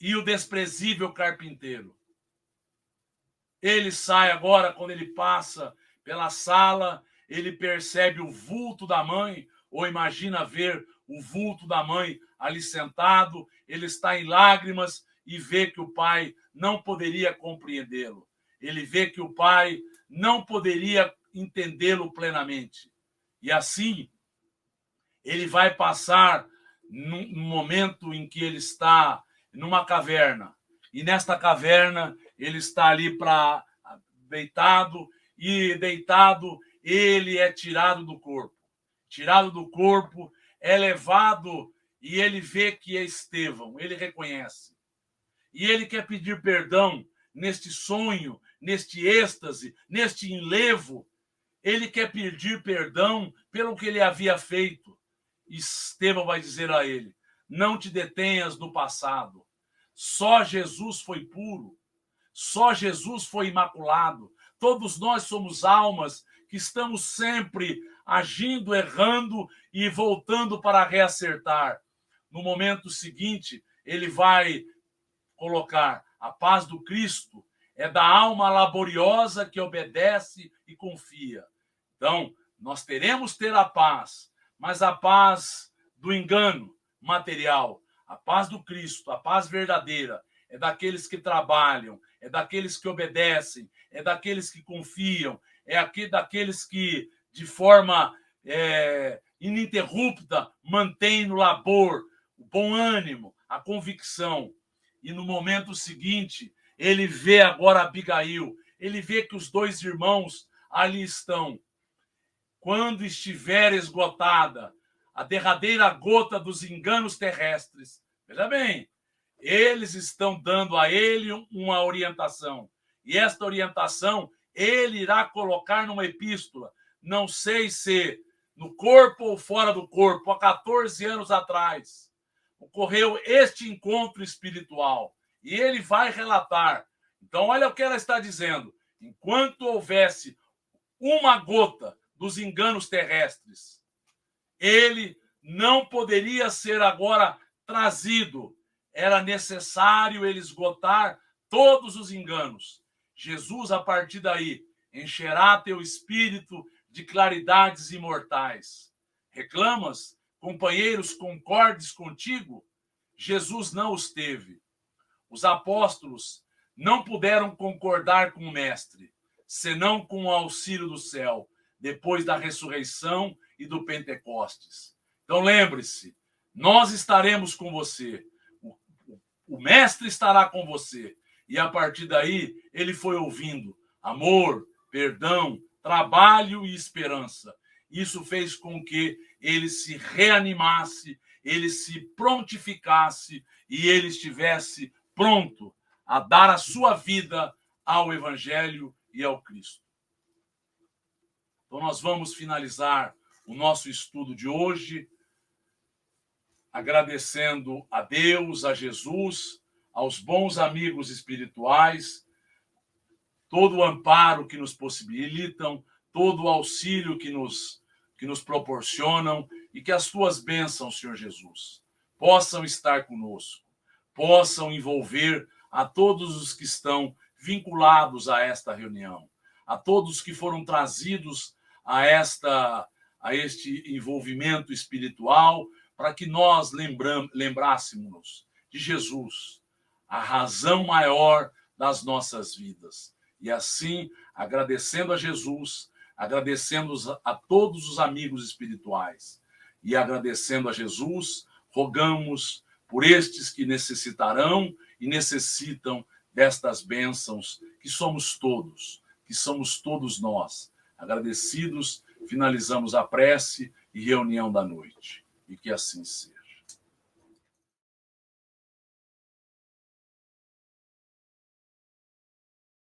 e o desprezível carpinteiro. Ele sai agora, quando ele passa pela sala, ele percebe o vulto da mãe, ou imagina ver o vulto da mãe ali sentado, ele está em lágrimas e vê que o pai não poderia compreendê-lo. Ele vê que o pai não poderia entendê-lo plenamente. E assim, ele vai passar num momento em que ele está numa caverna. E nesta caverna, ele está ali deitado, e deitado, ele é tirado do corpo. Tirado do corpo, é levado, e ele vê que é Estevão, ele reconhece. E ele quer pedir perdão neste sonho, neste êxtase, neste enlevo. Ele quer pedir perdão pelo que ele havia feito. Estevão vai dizer a ele: não te detenhas no passado. Só Jesus foi puro. Só Jesus foi imaculado. Todos nós somos almas que estamos sempre agindo, errando e voltando para reacertar. No momento seguinte, ele vai colocar: a paz do Cristo é da alma laboriosa que obedece e confia. Então, nós teremos ter a paz, mas a paz do engano material, a paz do Cristo, a paz verdadeira, é daqueles que trabalham, é daqueles que obedecem, é daqueles que confiam, daqueles que, de forma ininterrupta, mantêm no labor o bom ânimo, a convicção. E no momento seguinte, ele vê agora Abigail, ele vê que os dois irmãos ali estão. Quando estiver esgotada a derradeira gota dos enganos terrestres, veja bem, eles estão dando a ele uma orientação. E esta orientação ele irá colocar numa epístola. Não sei se no corpo ou fora do corpo, há 14 anos atrás, ocorreu este encontro espiritual. E ele vai relatar. Então, olha o que ela está dizendo. Enquanto houvesse uma gota dos enganos terrestres, ele não poderia ser agora trazido. Era necessário ele esgotar todos os enganos. Jesus, a partir daí, encherá teu espírito de claridades imortais. Reclamas? Companheiros concordes contigo? Jesus não os teve. Os apóstolos não puderam concordar com o Mestre, senão com o auxílio do céu, depois da ressurreição e do Pentecostes. Então lembre-se, nós estaremos com você. O Mestre estará com você. E a partir daí, ele foi ouvindo amor, perdão, trabalho e esperança. Isso fez com que ele se reanimasse, ele se prontificasse e ele estivesse pronto a dar a sua vida ao Evangelho e ao Cristo. Então, nós vamos finalizar o nosso estudo de hoje agradecendo a Deus, a Jesus, aos bons amigos espirituais, todo o amparo que nos possibilitam, todo o auxílio que nos proporcionam, e que as tuas bênçãos, Senhor Jesus, possam estar conosco, possam envolver a todos os que estão vinculados a esta reunião, a todos que foram trazidos a este envolvimento espiritual, para que nós lembrássemos de Jesus, a razão maior das nossas vidas. E assim, agradecendo a Jesus, agradecendo a todos os amigos espirituais e agradecendo a Jesus, rogamos por estes que necessitarão e necessitam destas bênçãos, que somos todos nós. Agradecidos, finalizamos a prece e reunião da noite. e que assim seja.